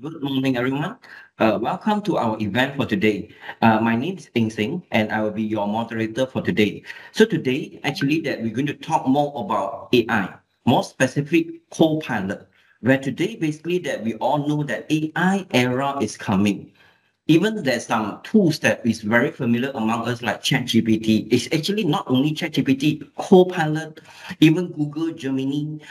Good morning, everyone. Welcome to our event for today. My name is Eng Sing, and I will be your moderator for today. So today, actually, that we're going to talk more about AI, more specific Copilot, where today, basically, that we all know that AI era is coming. Even there's some tools that is very familiar among us, like ChatGPT. It's actually not only ChatGPT, Copilot, even Google, Gemini,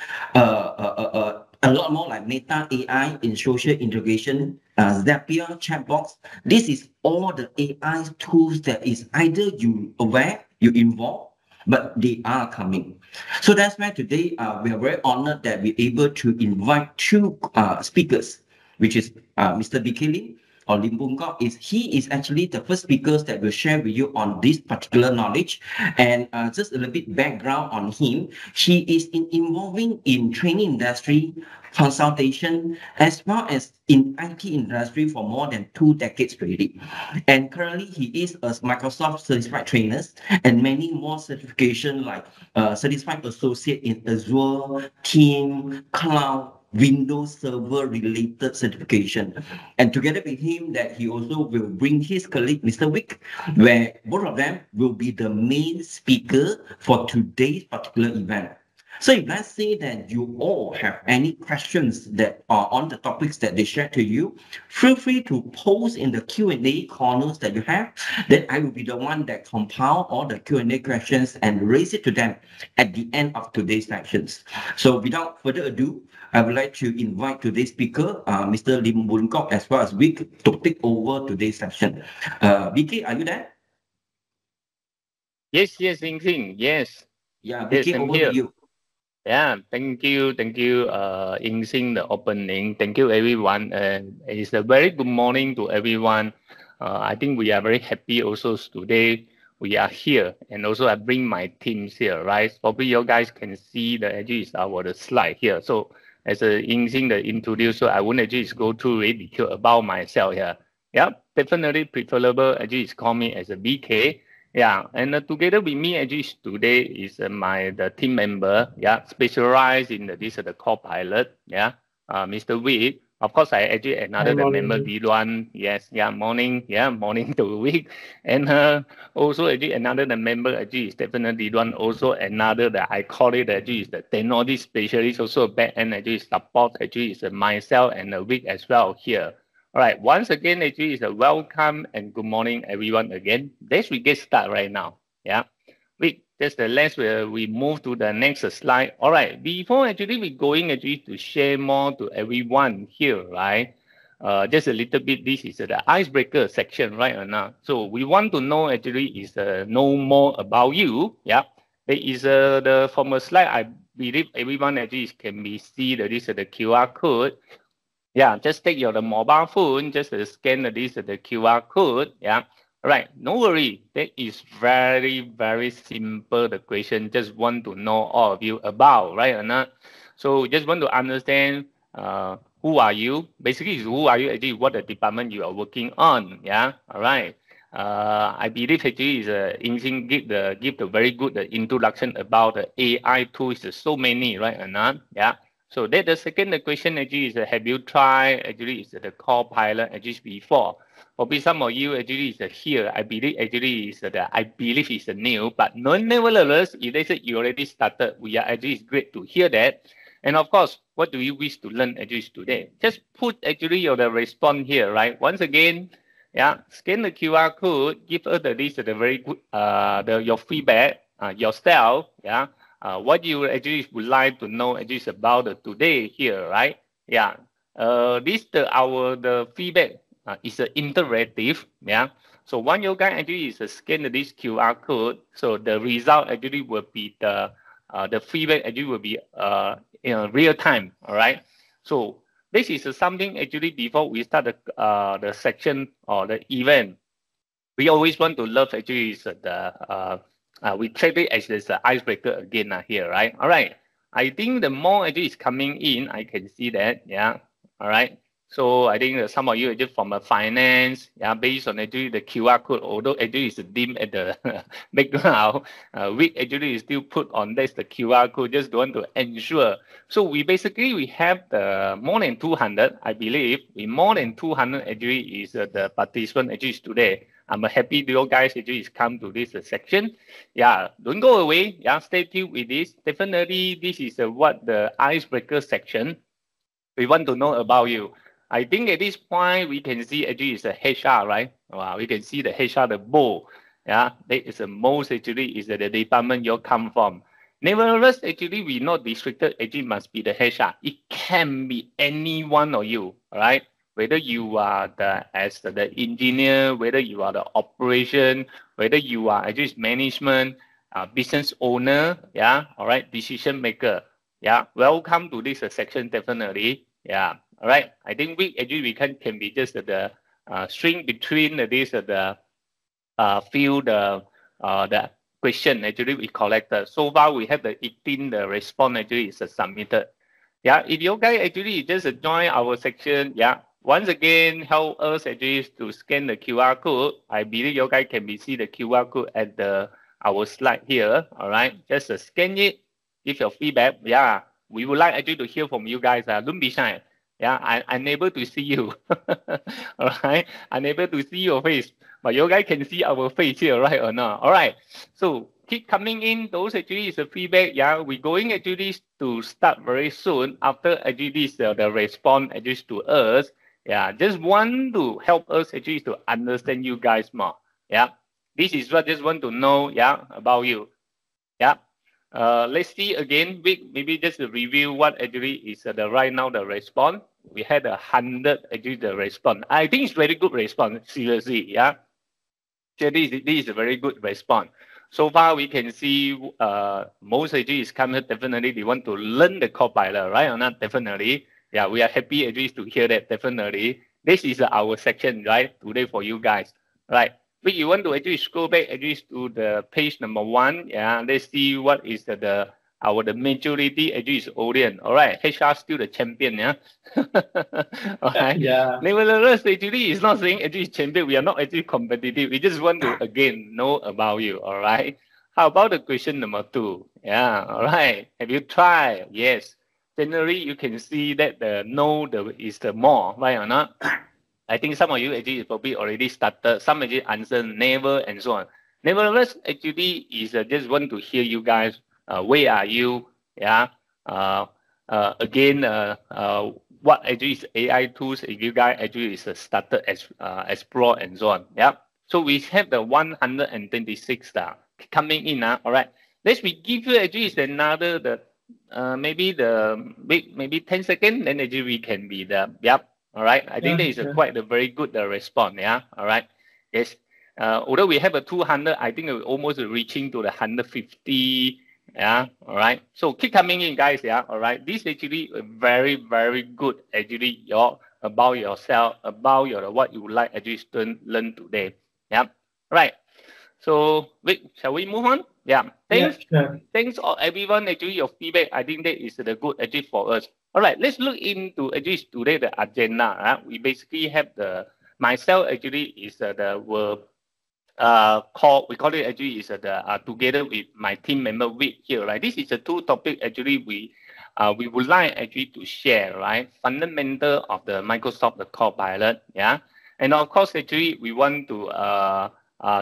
a lot more like Meta AI in social integration, Zapier, chatbox. This is all the AI tools that is either you aware, you involve, but they are coming. So that's why today we are very honored that we're able to invite two speakers, which is Mr. BK Lim or Lim Boon Kok. He is actually the first speakers that will share with you on this particular knowledge. And just a little bit background on him. He is involving in training industry, consultation, as well as in IT industry for more than 2 decades already. And currently he is a Microsoft certified trainer and many more certification like certified associate in Azure, Team, Cloud, Windows Server related certification. And together with him, that he also will bring his colleague, Mr. Wick, where both of them will be the main speaker for today's particular event. So if let's say that you all have any questions that are on the topics that they share to you, feel free to post in the Q&A corners that you have. Then I will be the one that compile all the Q&A questions and raise it to them at the end of today's sessions. So without further ado, I would like to invite today's speaker, Mr. Lim Boon Kok, as well as Vic, to take over today's session. BK, are you there? Yes, Ying. Yes, Yeah, yes, BK, I'm over to here. you. Yeah, thank you, Ying the opening. Thank you, everyone. And it's a very good morning to everyone. I think we are very happy also today we are here, and also I bring my teams here, right? Probably you guys can see the actually is our the slide here. So as a Ying the introducer, I want to just go through a detail about myself here. Yeah, definitely preferable. Actually, is call me as a BK. Yeah, and together with me actually today is my the team member. Yeah, specialized in this the co-pilot. Yeah, Mr. Wee. Of course, I actually Hi, another the member morning. D1. Yes, yeah, morning. Yeah, morning to week. And also actually another the member actually is definitely D1. Also another that I call it actually is the technology specialist. Also back end actually support actually is myself and the week as well here. All right. Once again, actually, is a welcome and good morning, everyone. Again, let's we get started right now. Yeah. We just the last we move to the next slide. All right. Before actually we going actually to share more to everyone here, right? Just a little bit. This is the icebreaker section, right or not? So we want to know actually is know more about you. Yeah. There is the from a slide. I believe everyone actually can be see that this is the QR code. Yeah, just take your the mobile phone, just scan this the QR code. Yeah, all right. No worry. That is very simple. The question just want to know all of you about, right or not? So just want to understand who are you? Basically, is who are you actually? What the department you are working on? Yeah, all right. I believe actually is Ying give the very good introduction about the AI tools. There's so many, right or not? Yeah. So that the second question actually is have you tried actually is the Copilot actually before? Probably some of you actually is here. I believe actually is I believe is new, but nevertheless, if they say you already started, we are actually it's great to hear that. And of course, what do you wish to learn actually today? Just put actually your the response here, right? Once again, yeah, scan the QR code, give us the list the very good your feedback yourself, yeah what you actually would like to know actually about today here, right? Yeah. This the feedback is interactive. Yeah. So one you guys actually is scan this QR code. So the result actually will be the feedback actually will be in real time. All right. So this is something actually before we start the section or the event we always want to love actually is we treat it as an icebreaker again here, right? All right. I think the more actually is coming in, I can see that. Yeah. All right. So I think some of you actually from a finance, yeah, based on actually the QR code, although actually it's dim at the background, we actually is still put on this the QR code, just want to ensure. So we have the more than 200, I believe, we more than 200 actually is the participant actually is today. I'm happy you guys actually is come to this section. Yeah, don't go away. Yeah, stay tuned with this. Definitely, this is what the icebreaker section we want to know about you. I think at this point we can see actually it's a HR, right? Wow, we can see the HR, the bowl. Yeah, that is the most actually is the department you come from. Nevertheless, actually we not restricted. Actually, must be the HR. It can be any one of you, all right? Whether you are the as the engineer, whether you are the operation, whether you are actually management, business owner, yeah, all right, decision maker. Yeah, welcome to this section definitely. Yeah, all right. I think we actually we can be just the string between this the field the question actually we collected. So far we have the 18 the response actually is submitted. Yeah, if you guys actually just join our section, yeah. Once again, help us actually to scan the QR code. I believe you guys can be see the QR code at the our slide here. All right, just scan it, give your feedback. Yeah, we would like actually to hear from you guys. Don't be shy. Yeah, I'm able to see you. All right, I'm able to see your face, but you guys can see our face here, right or not? All right, so keep coming in. Those actually is a feedback. Yeah, we're going actually to start very soon after actually this the response actually to us. Yeah, just want to help us actually to understand you guys more. Yeah, this is what just want to know. Yeah, about you. Yeah. Let's see again. Maybe just to review what actually is the right now the response. We had 100 actually the response. I think it's very good response. Seriously, yeah. So this is a very good response. So far, we can see most actually is coming. Definitely, they want to learn the Copilot, right or not? Definitely. Yeah, we are happy actually to hear that. Definitely. This is our section, right? Today for you guys, right? But you want to actually scroll back actually to the page number 1. Yeah, let's see what is the our the majority actually is audience. All right, HR still the champion, yeah. All right. Yeah. Nevertheless, actually, it's not saying actually champion. We are not actually competitive. We just want to again know about you. All right. How about the question number 2? Yeah. All right. Have you tried? Yes. Generally, you can see that the no is the more, right or not? I think some of you actually probably already started. Some actually answer never and so on. Nevertheless, actually is just want to hear you guys. Where are you? Yeah. Uh, again, what actually is AI tools? If you guys actually is started as explore and so on. Yeah. So we have the 126 coming in. All right. Let's we give you actually is another the maybe the maybe 10 seconds. Then actually we can be the yep. All right. I think Yeah, that is sure. quite a very good response. Yeah. All right. Yes. Although we have a 200, I think we're almost reaching to the 150. Yeah. All right. So keep coming in, guys. Yeah. All right. This actually a very, very good actually your about yourself, about your what you like actually learn today. Yeah. Right. So wait, shall we move on? Yeah. Yeah, Thanks. sure. Thanks all everyone actually your feedback. I think that is the good actually for us. All right, let's look into actually today the agenda. We basically have the myself actually is the will call we call it actually is the together with my team member Vic here, right? This is a two topic actually we would like actually to share, right? Fundamental of the Microsoft the Copilot, yeah, and of course actually we want to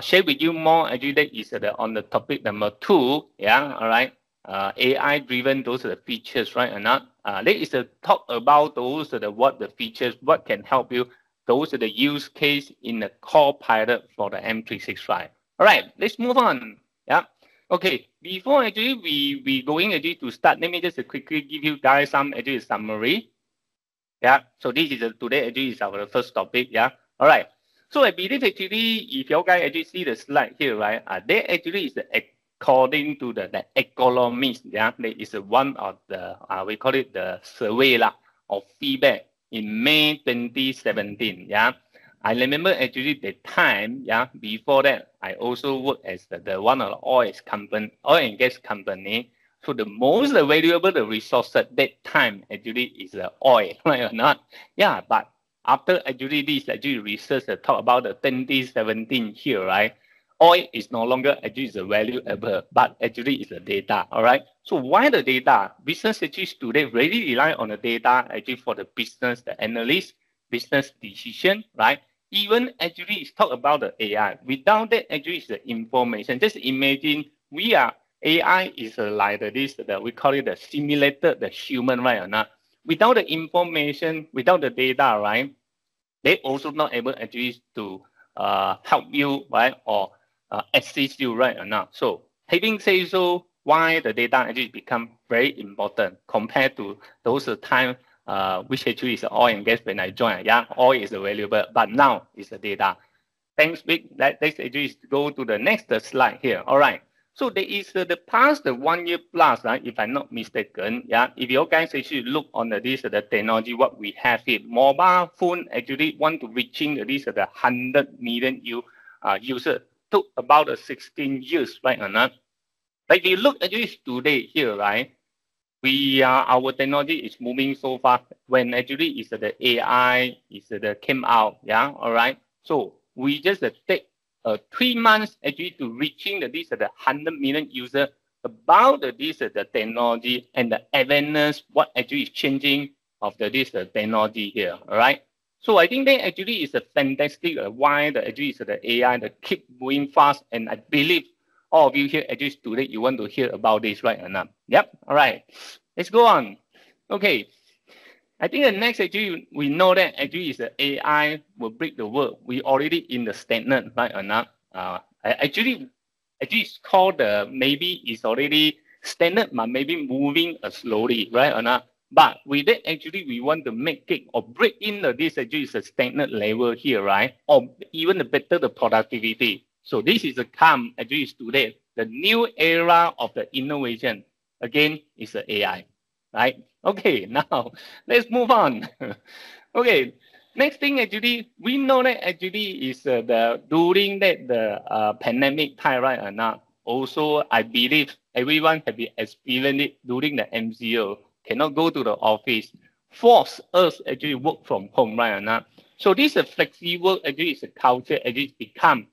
share with you more actually that is on the topic number 2, yeah, all right. AI driven those are the features, right or not? That is a talk about those are the what the features, what can help you those are the use case in the Copilot for the M365. All right, let's move on. Yeah. Okay. Before actually we going actually to start, let me just quickly give you guys some actually summary. Yeah. So this is today actually is our first topic. Yeah. All right. So I believe actually if you guys actually see the slide here, right? There actually is according to the economist. Yeah. There is one of the we call it the survey lah of feedback in May 2017. Yeah. I remember actually the time, yeah, before that, I also worked as the one of the oil and gas company. So the most valuable the resource at that time actually is the oil, right or not? Yeah, but after actually this actually research talk about the 2017 here, right? Oil is no longer actually is a valuable, but actually is the data, all right? So why the data? Business actually today really rely on the data actually for the business, the analyst, business decision, right? Even actually it's talk about the AI. Without that actually is the information. Just imagine we are AI is like this, we call it the simulated the human, right or not? Without the information, without the data, right? They also not able actually to help you, right, or assist you, right or not. So having said so, why the data actually become very important compared to those time which actually is oil and gas when I joined. Yeah, oil is valuable, but now it's the data. Thanks, Vic. Let's actually go to the next slide here. All right. So there is the past 1 year plus, right? If I'm not mistaken, yeah. If you guys actually look on this the technology, what we have here, mobile phone actually want to reaching this the 100 million user took about 16 years, right or not? But if you look at this today here, right? We our technology is moving so fast. When actually is the AI is the came out, yeah. All right. So we just take 3 months actually to reaching this the 100 million user about this the technology and the awareness what actually is changing of this technology here. All right. So I think that actually is a fantastic why the actually is the AI that keep moving fast, and I believe all of you here actually today you want to hear about this, right or not? Yep. All right. Let's go on. Okay. I think the next actually we know that actually is the AI will break the world. We already in the stagnant, right or not? Actually it's called maybe it's already stagnant, but maybe moving slowly, right or not? But with that actually we want to make it or break in this actually is a stagnant level here, right? Or even better the productivity. So this is a come actually is today the new era of the innovation. Again, is the AI, right? Okay, now let's move on. Okay, next thing actually we know that actually is the during that the pandemic time, right or not? Also, I believe everyone have been experienced it during the MCO. Cannot go to the office, force us actually work from home, right or not? So this flexible actually is a culture actually become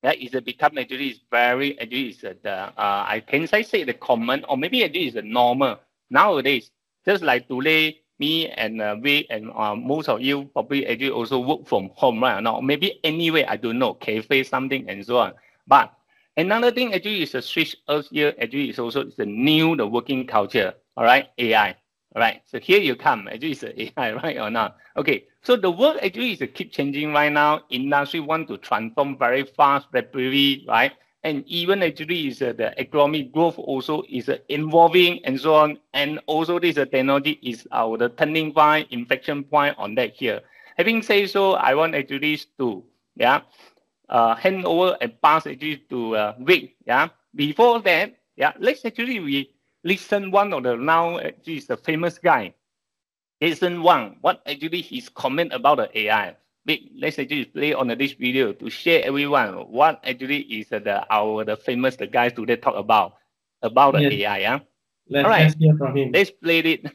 that is become actually is very actually is the I can say the common or maybe actually is the normal nowadays. Just like today, me and we and most of you probably actually also work from home, right or not? Maybe anyway, I don't know, cafe something and so on. But another thing actually is a switch us here actually is also the new the working culture. All right, AI. All right, so here you come. Actually, it's AI, right or not? Okay, so the world actually is keep changing right now. Industry want to transform very fast, rapidly, right? And even actually is the economic growth also is involving and so on. And also this technology is our the turning point, inflection point on that here. Having said so, I want actually to hand over and pass actually to Vic. Yeah. Before that, yeah, let's actually we listen one of the now actually is the famous guy. Jason Wang, what actually his comment about the AI. Vic, let's actually play on this video to share everyone what actually is the famous the guys today talk about the Yes, AI. Yeah. All let's right, hear from him. let's play it.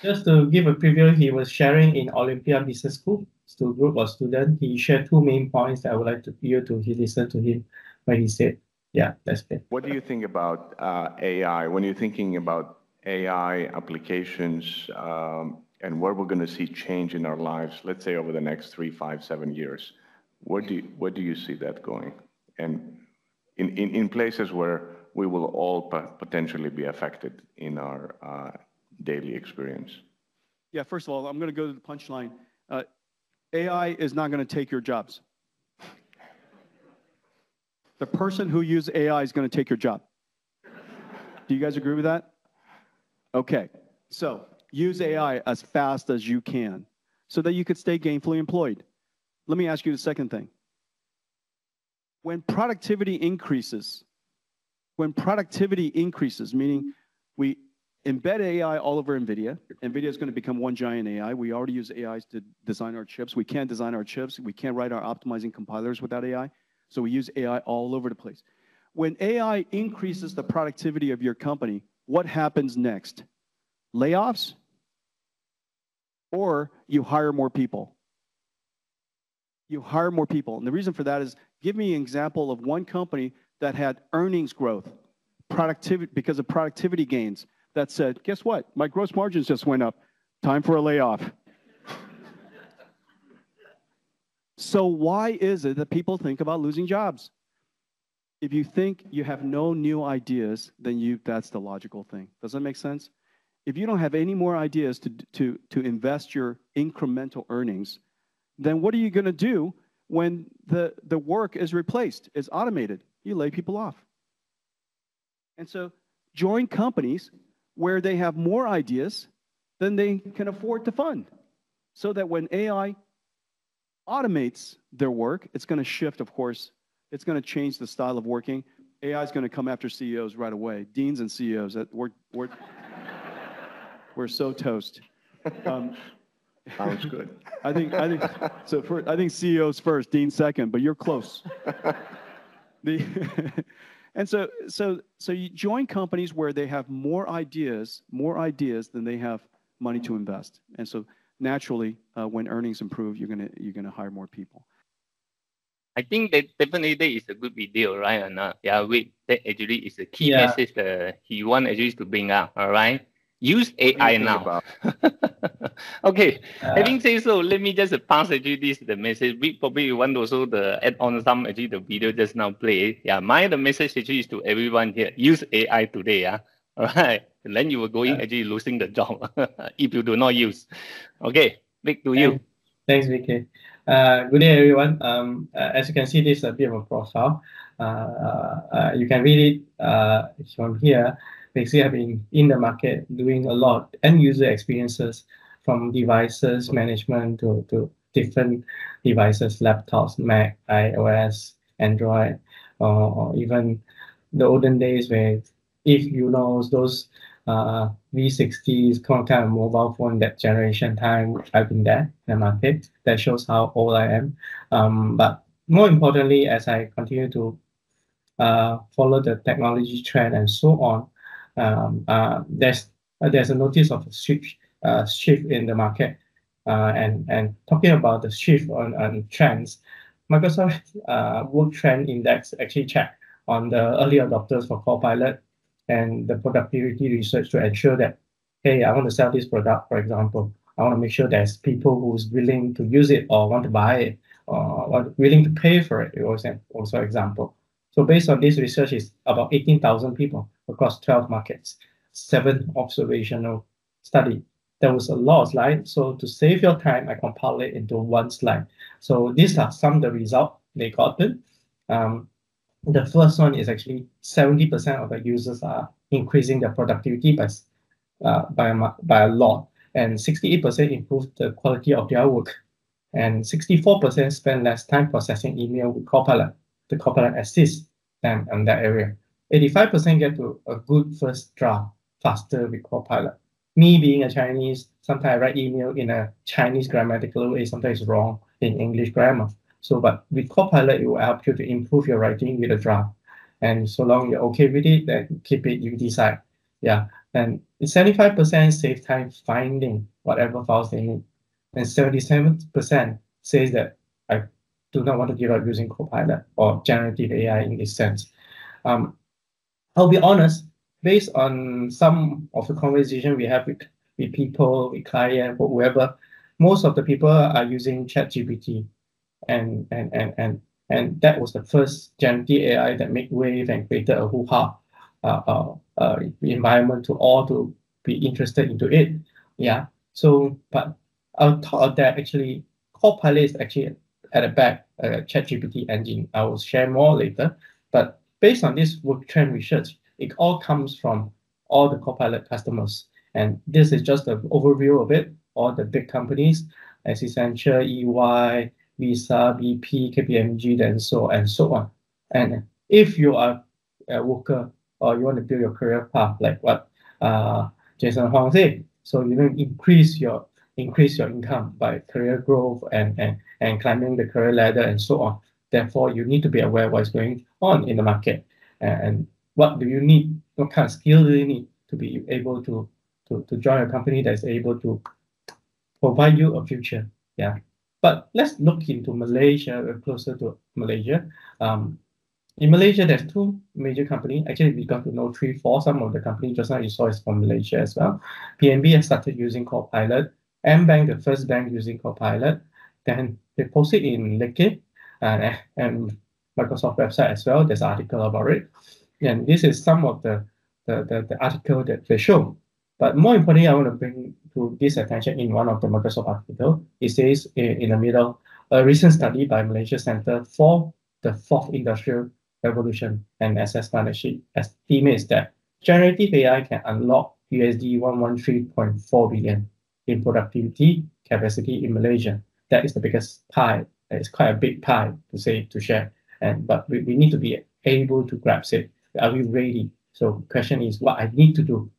Just to give a preview, he was sharing in Olympia Business School to group of students. He shared two main points that I would like you to listen to him when he said, yeah, that's it. What do you think about AI? When you're thinking about AI applications and where we're going to see change in our lives, let's say over the next 3, 5, 7 years, where do you see that going? And in places where we will all potentially be affected in our daily experience. Yeah, first of all, I'm going to go to the punchline. AI is not going to take your jobs. The person who uses AI is going to take your job. Do you guys agree with that? Okay, so use AI as fast as you can so that you could stay gainfully employed. Let me ask you the second thing. When productivity increases, meaning we embed AI all over NVIDIA. NVIDIA is going to become one giant AI. We already use AIs to design our chips. We can't design our chips. We can't write our optimizing compilers without AI. So we use AI all over the place. When AI increases the productivity of your company, what happens next? Layoffs? or you hire more people. You hire more people. And the reason for that is, give me an example of one company that had earnings growth, productivity, because of productivity gains, that said, guess what? My gross margins just went up. Time for a layoff. So why is it that people think about losing jobs? If you think you have no new ideas, then that's the logical thing. Does that make sense? If you don't have any more ideas to invest your incremental earnings, then what are you going to do when the work is replaced, is automated? You lay people off. And so join companies where they have more ideas than they can afford to fund, so that when AI automates their work, it's going to shift, of course. It's going to change the style of working. AI is going to come after CEOs right away. Deans and CEOs, we're so toast. Sounds good. I think CEOs first, Dean second, but you're close. And so you join companies where they have more ideas than they have money to invest. And so naturally, when earnings improve, you're gonna hire more people. I think that definitely that is a good video, right? And yeah, that actually is a key message that he want actually to bring up. All right, use AI now. Okay, having said so, let me just pass actually the message. We probably want also to add on some actually the video just now play. Yeah, the message actually is to everyone here: use AI today. Yeah, all right. And then you will going actually losing the job if you do not use. Okay, back to you. Thanks, VK. Good day, everyone. As you can see, this is a bit of a profile. You can read it from here. Basically, I've been in the market doing a lot end user experiences, from devices management to different devices, laptops, Mac, iOS, Android, or even the olden days where, if you know those V60s kind of mobile phone, that generation time, I've been there in the market. That shows how old I am. But more importantly, as I continue to follow the technology trend and so on, there's a notice of a shift in the market. And talking about the shift on trends, Microsoft Work Trend Index actually checked on the early adopters for Copilot and the productivity research to ensure that, hey, I want to sell this product, for example. I want to make sure there's people who's willing to use it or want to buy it or willing to pay for it. It was also example. So based on this research, is about 18,000 people across 12 markets, 7 observational study. There was a lot of slides. So to save your time, I compiled it into one slide. So these are some of the results they gotten. The first one is actually 70% of the users are increasing their productivity by a lot, and 68% improve the quality of their work, and 64% spend less time processing email with Copilot. The Copilot assists them in that area. 85% get to a good first draft faster with Copilot. Me being a Chinese, sometimes I write email in a Chinese grammatical way, sometimes it's wrong in English grammar. So, but with Copilot, it will help you to improve your writing with a draft. And so long you're okay with it, then keep it, you decide. Yeah. And 75% save time finding whatever files they need. And 77% says that I do not want to give up using Copilot or generative AI in this sense. I'll be honest, based on some of the conversation we have with people, with clients, or whoever, most of the people are using ChatGPT. And that was the first generative AI that made wave and created a hoo-ha environment to all to be interested into it. Yeah. So, but on top of that, actually, Copilot is actually at the back ChatGPT engine. I will share more later. But based on this work trend research, it all comes from all the Copilot customers. And this is just an overview of it. All the big companies, as Accenture, EY, Visa, BP, KPMG, and so on. And if you are a worker or you want to build your career path, like what Jason Huang said, so you know, increase your income by career growth and climbing the career ladder and so on. Therefore, you need to be aware of what's going on in the market and what do you need, what kind of skill do you need to be able to join a company that's able to provide you a future. Yeah. But let's look into Malaysia, closer to Malaysia. In Malaysia, there's two major companies. Actually, we got to know 3, 4. Some of the companies just now you saw is from Malaysia as well. PNB has started using Copilot. M-Bank, the first bank using Copilot. Then they post it in LinkedIn and Microsoft website as well. There's an article about it. And this is some of the article that they show. But more importantly, I want to bring to this attention in one of the Microsoft article. It says in the middle, a recent study by Malaysia Center for the Fourth Industrial Revolution and Access Partnership estimates that generative AI can unlock USD 113.4 billion in productivity capacity in Malaysia. That is the biggest pie. It's quite a big pie to share. But we need to be able to grasp it. Are we ready? So question is what I need to do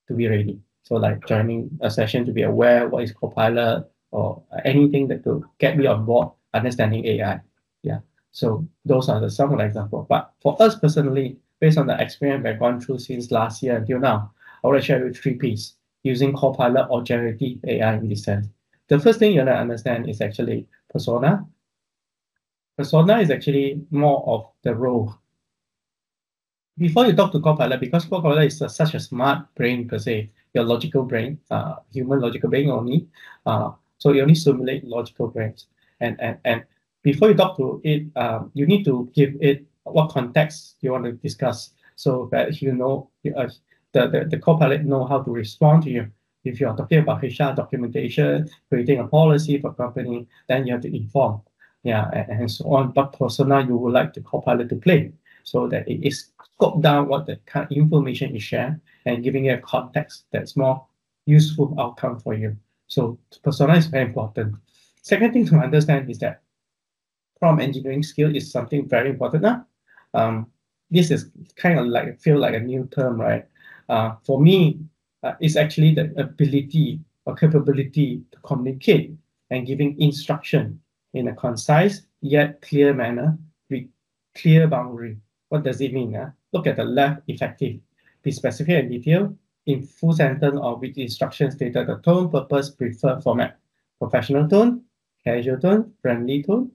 to be ready. So like joining a session to be aware what is Copilot or anything that to get me on board understanding AI. Yeah. So those are some of the examples. But for us personally, based on the experience we've gone through since last year until now, I want to share with 3 Ps using Copilot or generative AI in this sense. The first thing you want to understand is actually persona. Persona is actually more of the role. Before you talk to Copilot, because Copilot is such a smart brain per se, your logical brain, human logical brain only, so you only simulate logical brains. And before you talk to it, you need to give it what context you want to discuss, so that you know the Copilot know how to respond to you. If you are talking about HR documentation, creating a policy for company, then you have to inform, yeah, and so on. What persona you would like the Copilot to play, so that it is scope down what the kind of information is shared and giving it a context that's more useful outcome for you. So persona is very important. Second thing to understand is that prompt engineering skill is something very important now. This is kind of like feel like a new term, right? For me, it's actually the ability or capability to communicate and giving instruction in a concise yet clear manner with clear boundary. What does it mean? Look at the left, effective. Be specific and detailed in full sentence or with instructions stated the tone, purpose, preferred format. Professional tone, casual tone, friendly tone.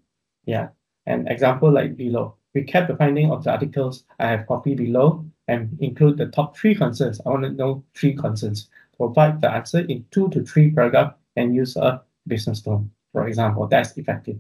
Yeah. And example like below. Recap the finding of the articles I have copied below and include the top 3 concerns. I want to know 3 concerns. Provide the answer in 2 to 3 paragraphs and use a business tone. For example, that's effective.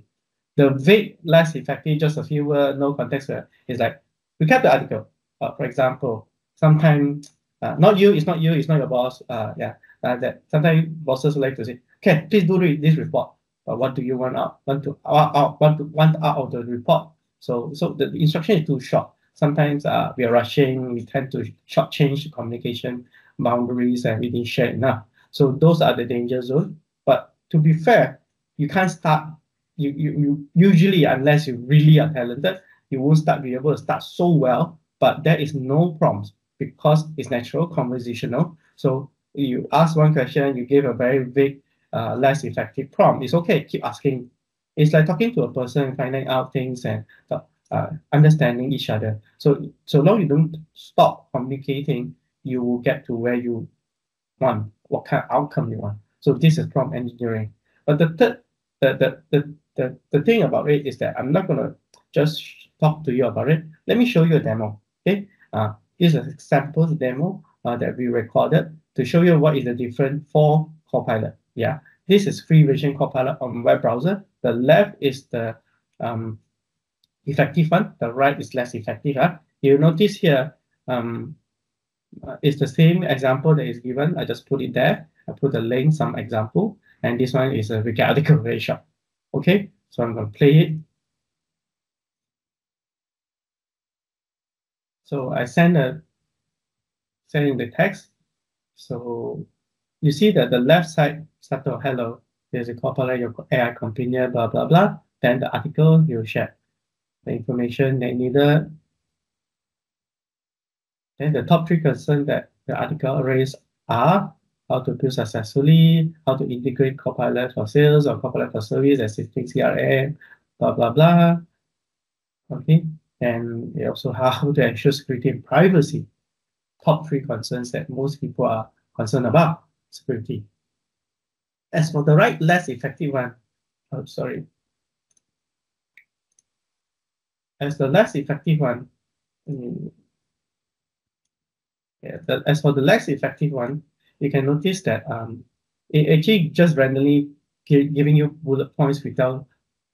The vague, less effective, just a few words, no context, is like, recap the article. For example, sometimes, not you, it's not you, it's not your boss. That sometimes bosses like to say, okay, please do this report. What do you want out of the report? So the instruction is too short. Sometimes we are rushing, we tend to shortchange communication boundaries and we didn't share enough. So those are the danger zones. But to be fair, you can't start. You usually, unless you really are talented, you won't be able to start so well. But there is no prompts because it's natural, conversational. So you ask one question, you give a very vague, less effective prompt. It's okay, keep asking. It's like talking to a person, finding out things and understanding each other. So long you don't stop communicating, you will get to where you want, what kind of outcome you want. So this is prompt engineering. But the thing about it is that I'm not going to just talk to you about it. Let me show you a demo. Okay, this is a sample demo that we recorded to show you what is the difference for Copilot. Yeah, this is free version Copilot on web browser. The left is the effective one. The right is less effective. You notice here, it's the same example that is given. I just put it there. I put the link, some example, and this one is a recap article very short. Okay, so I'm going to play it. So I send in the text. So you see that the left side start to hello. There's a Copilot, your AI companion, blah blah blah. Then the article you share the information they needed. Then the top 3 concerns that the article raised are how to build successfully, how to integrate Copilot for sales or Copilot for service, assisting CRM, blah, blah, blah. Okay, and also how to ensure security and privacy. Top 3 concerns that most people are concerned about, security. As for the right, less effective one, oh, sorry. As the less effective one, as for the less effective one, you can notice that it actually just randomly giving you bullet points without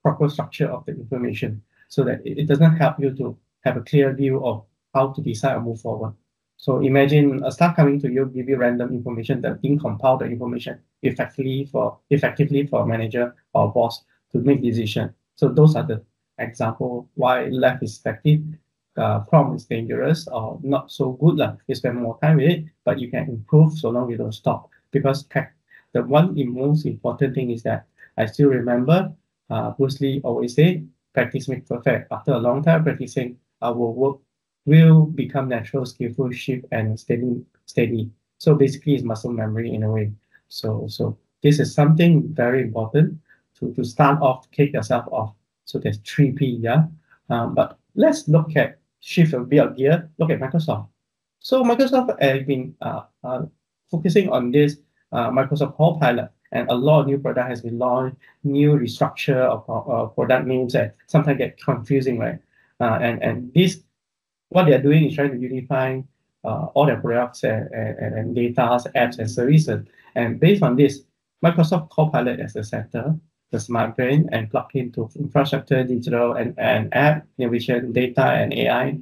proper structure of the information, so that it doesn't help you to have a clear view of how to decide or move forward. So imagine a staff coming to you, give you random information that didn't compile the information effectively for a manager or boss to make decision. So those are the example why less is effective. Prompt is dangerous or not so good. You spend more time with it, but you can improve so long you don't stop. Because the most important thing is that I still remember Bruce Lee always say, practice makes perfect. After a long time practicing, our work will become natural, skillful, shift, and steady. So basically, it's muscle memory in a way. So this is something very important to start off, kick yourself off. So there's 3P, yeah. But let's look at shift a bit of gear. Look at Microsoft. So Microsoft has been focusing on this Microsoft Copilot, and a lot of new product has been launched, new restructure of product names that sometimes get confusing, right? And this, what they're doing is trying to unify all their products and data, apps, and services. And based on this, Microsoft Copilot as the center, the smart brain, and plug into infrastructure, digital, and app, innovation, data, and AI,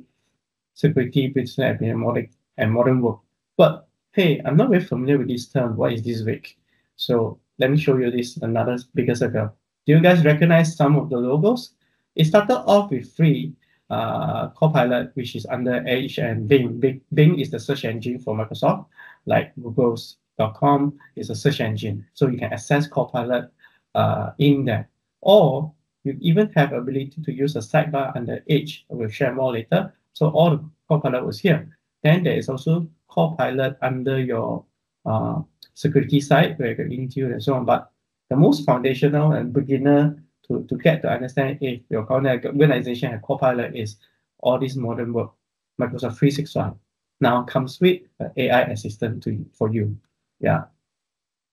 security, business, and modern work. But hey, I'm not very familiar with this term. What is this week? So let me show you this, another bigger circle. Do you guys recognize some of the logos? It started off with free Copilot, which is under Edge and Bing. Bing is the search engine for Microsoft, like Google's.com is a search engine. So you can access Copilot in there. Or you even have ability to use a sidebar under Edge. We'll share more later. So all the Copilot was here. Then there is also Copilot under your security side, where you can Intune and so on. But the most foundational and beginner to get to understand if your organization has Copilot is all this modern work. Microsoft 365 now comes with an AI assistant for you. Yeah.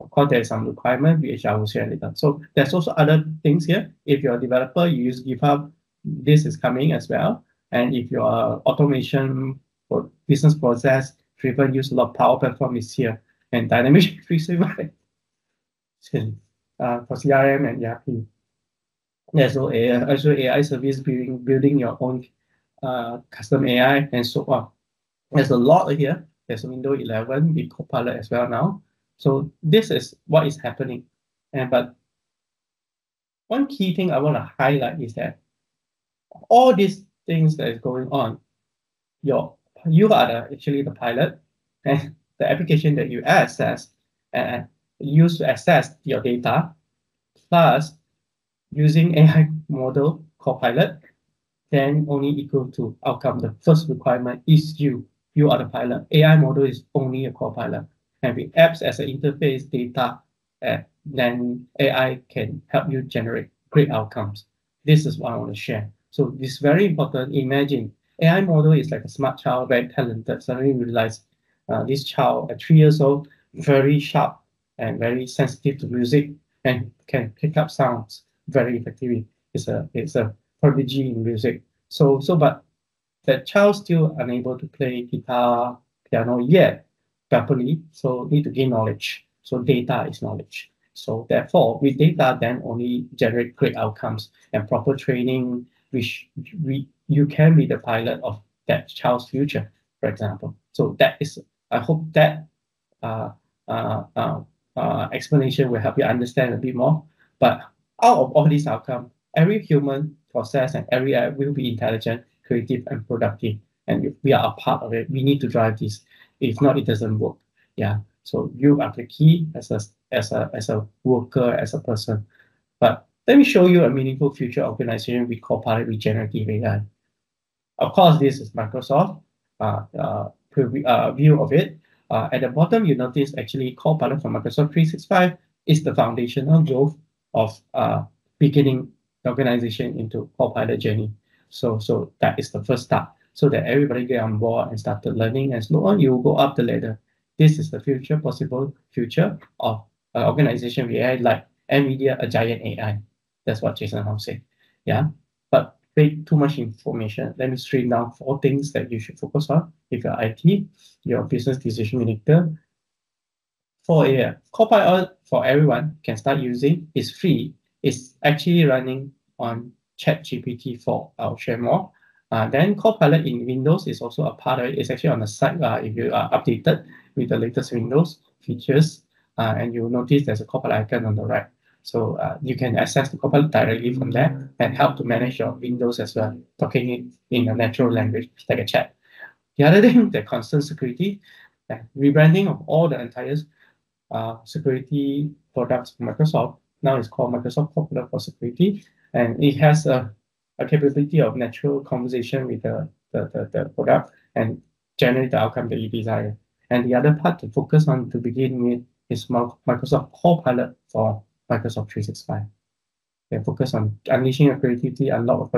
Of course, there's some requirement, which I will share later. So there's also other things here. If you're a developer, you use GitHub, this is coming as well. And if you're automation or business process driven, use a lot of Power Platform is here. And Dynamics 365 for CRM and ERP. There's also AI service building your own custom AI and so on. There's a lot here. There's Windows 11 with Copilot as well now. So this is what is happening. But one key thing I want to highlight is that all these things that is going on, you are actually the pilot, and the application that you access and use to access your data, plus using AI model Copilot, then only equal to outcome. The first requirement is you. You are the pilot. AI model is only a Copilot. And with apps as an interface data, then AI can help you generate great outcomes. This is what I want to share. So it's very important. Imagine AI model is like a smart child, very talented. Suddenly realize this child at 3 years old, very sharp and very sensitive to music and can pick up sounds very effectively. It's a prodigy in music. But that child still unable to play guitar, piano yet properly, so need to gain knowledge. So data is knowledge. So therefore, with data, then only generate great outcomes and proper training, which you can be the pilot of that child's future, for example. So that is, I hope that explanation will help you understand a bit more. But out of all these outcomes, every human process and every app will be intelligent, creative, and productive. And if we are a part of it, we need to drive this. If not, it doesn't work. Yeah. So you are the key as a worker, as a person. But let me show you a meaningful future organization with Copilot with generative AI. Of course, this is Microsoft view of it. At the bottom, you notice actually Copilot from Microsoft 365 is the foundational growth of beginning the organization into Copilot journey. So that is the first start, so that everybody get on board and started learning, and slow on you will go up the ladder. This is the possible future of organization with AI like NVIDIA, a giant AI. That's what Jason Hao said. Yeah. But way too much information. Let me stream down 4 things that you should focus on if you're IT, your business decision maker. For a Copilot for everyone can start using. It's free. It's actually running on ChatGPT 4. I'll share more. Then Copilot in Windows is also a part of it. It's actually on the site if you are updated with the latest Windows features. And you'll notice there's a Copilot icon on the right. So you can access the Copilot directly from there and help to manage your Windows as well, talking it in a natural language like a chat. The other thing, the constant security, rebranding of all the entire security products from Microsoft. Now it's called Microsoft Copilot for Security, and it has a capability of natural conversation with the product and generate the outcome that you desire. And the other part to focus on to begin with is Microsoft Copilot for Microsoft 365. They focus on unleashing your creativity, unlock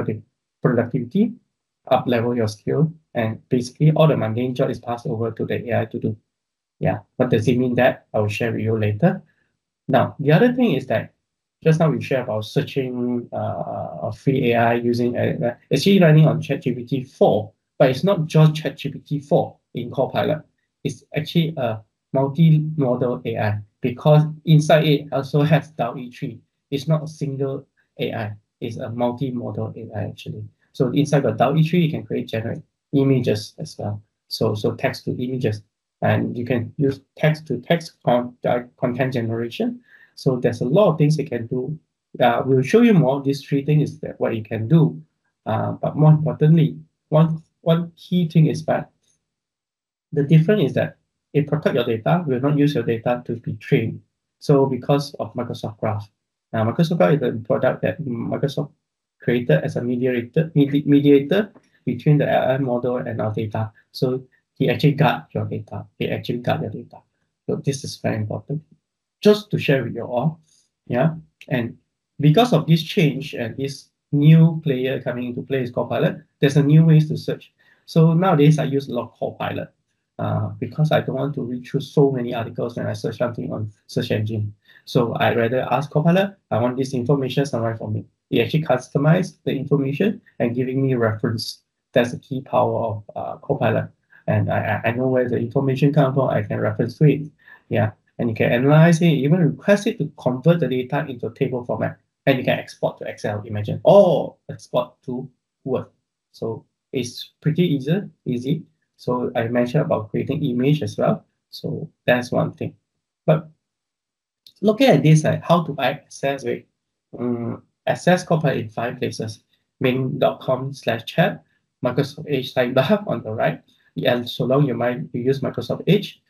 productivity, up level your skill, and basically all the mundane job is passed over to the AI to do. Yeah, what does it mean? That I will share with you later. Now, the other thing is that just now we share about searching free AI using it's actually running on ChatGPT 4, but it's not just ChatGPT 4 in Copilot. It's actually a multi-model AI because inside it also has DALL-E 3. It's not a single AI. It's a multi-model AI actually. So inside the DALL-E 3, you can generate images as well. So text to images. And you can use text-to-text content generation. So there's a lot of things it can do. We'll show you more. These 3 things is what it can do. But more importantly, one key thing is that the difference is that it protects your data, will not use your data to be trained. So because of Microsoft Graph. Microsoft Graph is a product that Microsoft created as a mediator between the AI model and our data. So he actually guard your data. They actually guard your data. So this is very important. Just to share with you all. Yeah. And because of this change and this new player coming into play is Copilot, there's a new ways to search. So nowadays I use a lot of Copilot because I don't want to read through so many articles when I search something on search engine. So I rather ask Copilot, I want this information summarized for me. It actually customizes the information and giving me reference. That's the key power of Copilot. And I know where the information comes from, I can reference to it. Yeah. And you can analyze it, even request it to convert the data into a table format. And you can export to Excel, imagine, or export to Word. So it's pretty easy. So I mentioned about creating image as well. So that's one thing. But looking at this, how do I access it? Access Copilot in 5 places. Bing.com/chat, Microsoft Edge sidebar on the right. And so long you use Microsoft Edge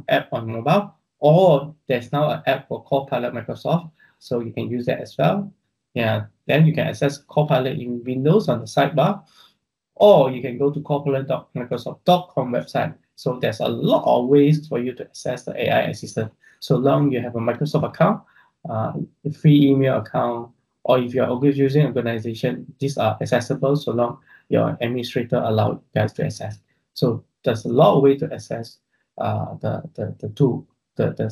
app on mobile, or there's now an app for Copilot Microsoft, so you can use that as well. Yeah, then you can access Copilot in Windows on the sidebar, or you can go to copilot.microsoft.com website. So there's a lot of ways for you to access the AI assistant. So long you have a Microsoft account, a free email account, or if you're using an organization, these are accessible so long your administrator allow you guys to access. So there's a lot of ways to access the tool, the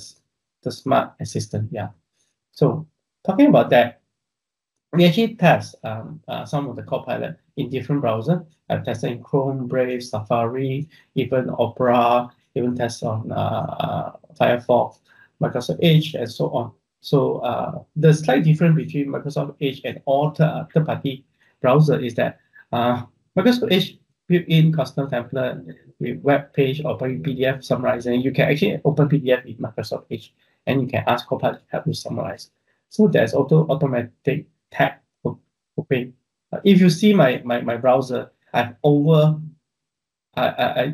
smart assistant. Yeah. So talking about that, we actually test some of the Copilot in different browsers. I've tested in Chrome, Brave, Safari, even Opera, even test on Firefox, Microsoft Edge, and so on. So the slight difference between Microsoft Edge and all third-party browser is that Microsoft Edge built-in custom template with web page or PDF summarizing. You can actually open PDF with Microsoft Edge, and you can ask Copilot to help you summarize. So there's also automatic tab open. If you see my browser, I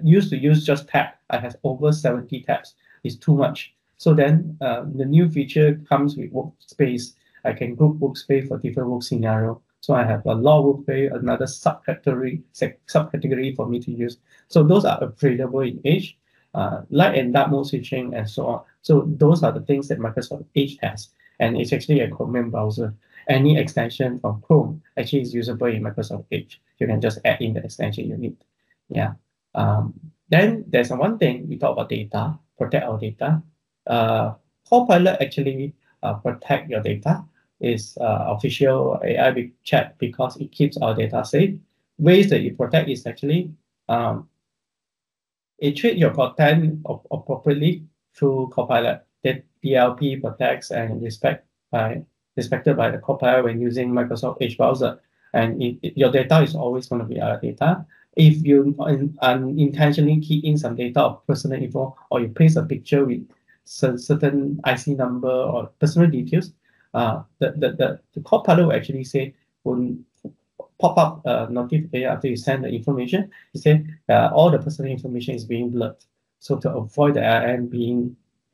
used to use just tab. I have over 70 tabs. It's too much. So then the new feature comes with workspace. I can group workspace for different work scenario. So I have a lot of workspace, another subcategory for me to use. So those are available in Edge, light and dark mode switching, and so on. So those are the things that Microsoft Edge has. And it's actually a Chromium browser. Any extension from Chrome actually is usable in Microsoft Edge. You can just add in the extension you need. Yeah. Then there's one thing we talk about data, protect our data. Copilot actually protect your data. Is official AI chat because it keeps our data safe. Ways that it protect is actually it treat your content appropriately through Copilot. That DLP protects and respected by the Copilot when using Microsoft Edge browser. And your data is always going to be our data. If you unintentionally key in some data of personal info, or you place a picture with certain IC number or personal details, the Copilot will actually say, will pop up a notification after you send the information. You say all the personal information is being blurred. So to avoid the LM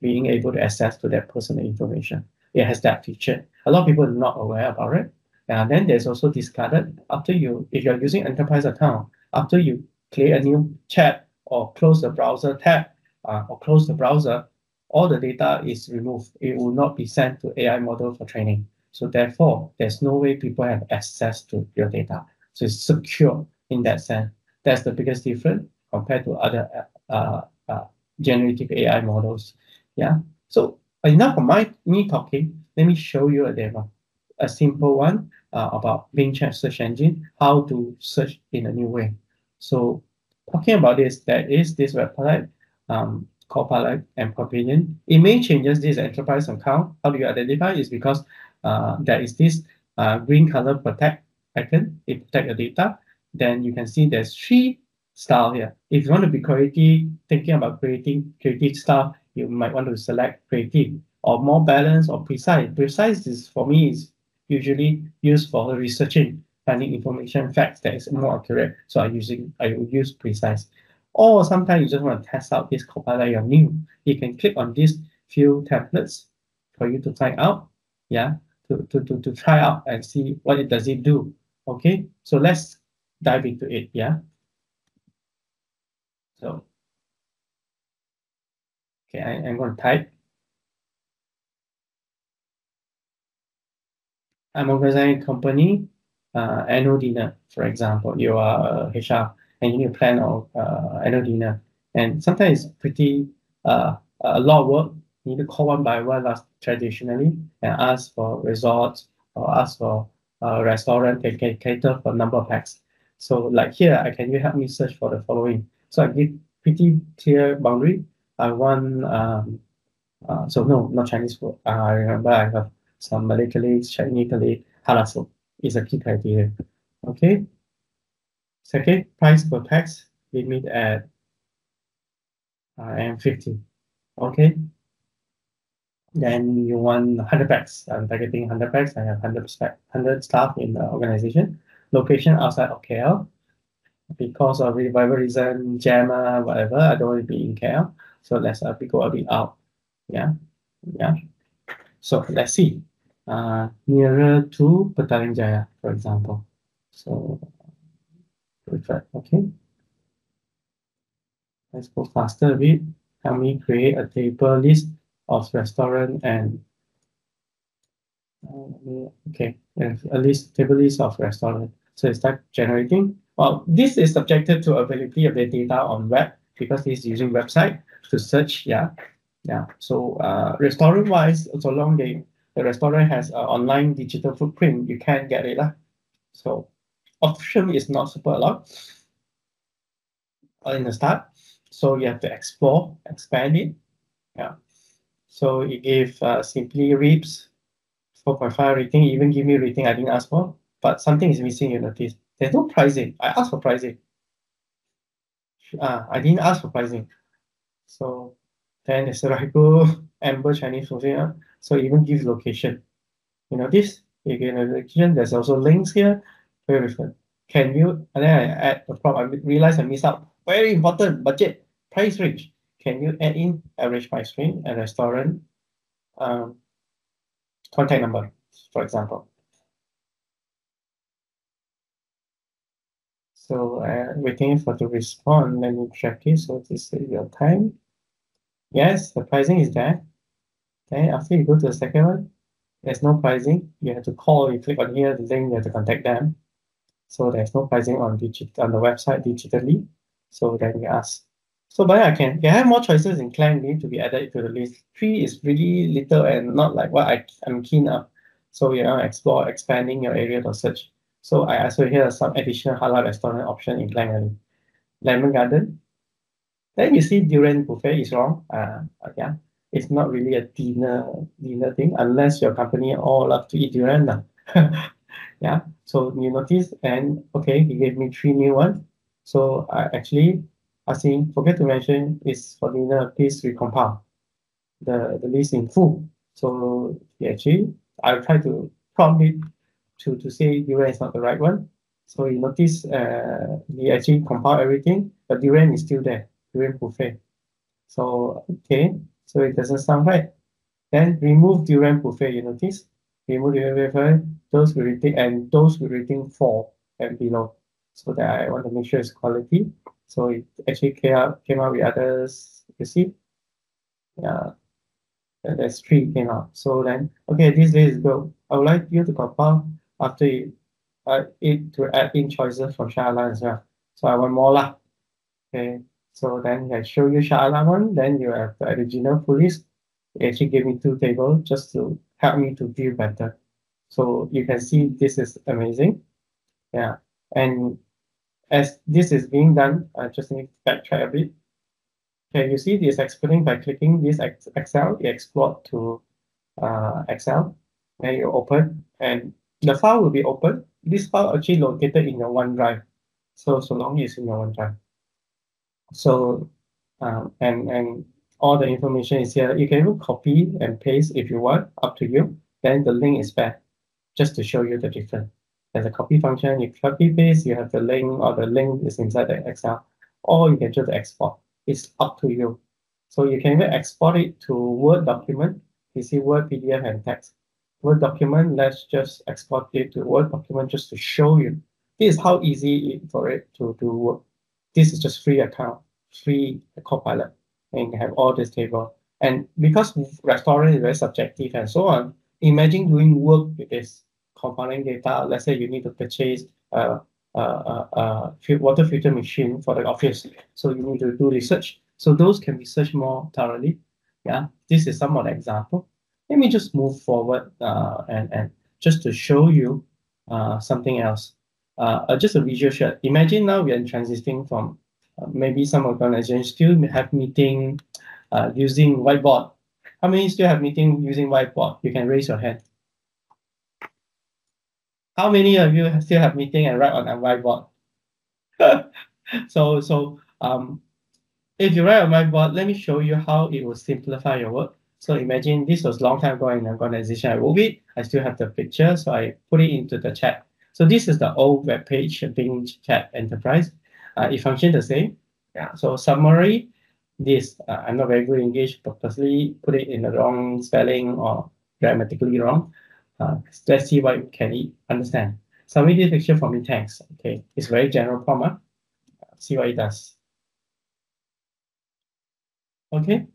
being able to access to that personal information, it has that feature. A lot of people are not aware about it. And then there's also discarded after if you're using enterprise account, after you create a new chat or close the browser tab or close the browser, all the data is removed. It will not be sent to AI model for training. So therefore, there's no way people have access to your data. So it's secure in that sense. That's the biggest difference compared to other generative AI models. Yeah. So enough of me talking. Let me show you a demo, a simple one about Bing Chat search engine, how to search in a new way. So talking about this, there is this website, Copilot and Companion. It may changes this enterprise account. How do you identify? Is because there is this green color protect icon. It protect your data. Then you can see there's 3 style here. If you want to be creative, thinking about creating creative style, you might want to select creative or more balanced or precise. Precise is for me is usually used for researching, finding information, facts that is more accurate. So I will use precise. Or sometimes you just want to test out this Copilot you're new. You can click on these few templates for you to try out. Yeah, to try out and see what it does it do. Okay, so let's dive into it. Yeah. So okay, I'm going to type. I'm organizing a company annual dinner, for example. You are HR and you need to plan our annual dinner. And sometimes it's pretty a lot of work. You need to call one by one traditionally and ask for resorts or ask for a restaurant that can cater for number of packs. So like here, can you help me search for the following? So I give pretty clear boundary. I want so no, not Chinese food. I remember I have some Malay colleagues, Chinese colleagues, halal food is a key criteria. Okay. Second, price per pax limit at M50. Okay. Then you want 100 packs. I'm targeting 100 packs. I have 100 staff in the organization. Location outside of KL. Because of whatever reason, JAMA, whatever, I don't want to be in KL. So let's go a bit out. Yeah. Yeah. So let's see. Nearer to Petaling Jaya, for example. So okay. Let's go faster a bit. Help me create a table list of restaurant and okay, a table list of restaurant. So it start generating. Well, this is subjected to availability of the data on web because it's using website to search. Yeah. So restaurant wise, so long the restaurant has an online digital footprint, you can get it. So option is not super allowed in the start. So you have to explore, expand it. Yeah. So it gave simply ribs 4.5 rating, even give me rating I didn't ask for, but something is missing, you notice. There's no pricing. I asked for pricing. I didn't ask for pricing. So then there's a Raiko, Amber Chinese food. So it even gives location. You know this? You get a location. There's also links here. Very different. Can you, and then I add the prompt. I realize I missed out. Very important, budget, price range. Can you add in average price range and restaurant contact number, for example? So waiting for to respond. Let me check it. So this is your time. Yes, the pricing is there. Okay, after you go to the second one, there's no pricing. You have to call. You click on here, the link. You have to contact them. So there's no pricing on the website digitally. So then you ask. So but I can have more choices in clan name to be added to the list. 3 is really little and not like what I'm keen of. So you know, explore expanding your area of search. So I also here are some additional halal restaurant option in Klang Lemon Garden. Then you see durian buffet is wrong. Yeah, it's not really a dinner thing unless your company all love to eat durian. Yeah, so you notice, and okay, he gave me 3 new ones. So I actually asking, forget to mention is for dinner, please recompile the list in full. So he actually, I try to prompt it to say durian is not the right one. So you notice he actually compiled everything, but durian is still there, durian buffet. So okay, so it doesn't sound right. Then remove durian buffet, you notice? Remove durian buffet, those with rating and those with rating 4 and below. So that I want to make sure it's quality. So it actually came out with others, you see? Yeah, there's 3 came out. So then, okay, this list is good. I would like you to compile after it to add in choices from Shala as well. So I want more lah. Okay, so then I show you Shala one, then you have the original police. It actually gave me 2 tables just to help me to view better. So you can see this is amazing. Yeah, and as this is being done, I just need to backtrack a bit. Okay, you see this exporting by clicking this Excel, you export to Excel, then you open, and the file will be open. This file actually located in your OneDrive. So long it's in your OneDrive. So and all the information is here. You can even copy and paste if you want, up to you. Then the link is back, just to show you the difference. There's a copy function, you copy paste, you have the link, or the link is inside the Excel, or you can just export. It's up to you. So you can even export it to Word document. You see Word, PDF, and text. Word document, let's just export it to Word document just to show you. This is how easy for it to work. This is just free account, free Copilot, and you can have all this table. And because restaurant is very subjective and so on, imagine doing work with this compiling data. Let's say you need to purchase a water filter machine for the office. So you need to do research. So those can be searched more thoroughly. Yeah, this is some of the example. Let me just move forward and just to show you something else. Just a visual shot. Imagine now we are transitioning from maybe some organizations still have meeting using whiteboard. How many still have meeting using whiteboard? You can raise your hand. How many of you still have meeting and write on a whiteboard? So if you write on whiteboard, let me show you how it will simplify your work. So imagine this was a long time ago in an organization I work with. I still have the picture, so I put it into the chat. So this is the old web page being chat enterprise. It functions the same. Yeah. So summary, this I'm not very good in English, purposely put it in the wrong spelling or grammatically wrong. Let's see what you can understand. Submit this picture for me, thanks. Okay, it's very general prompt. See what it does. Okay.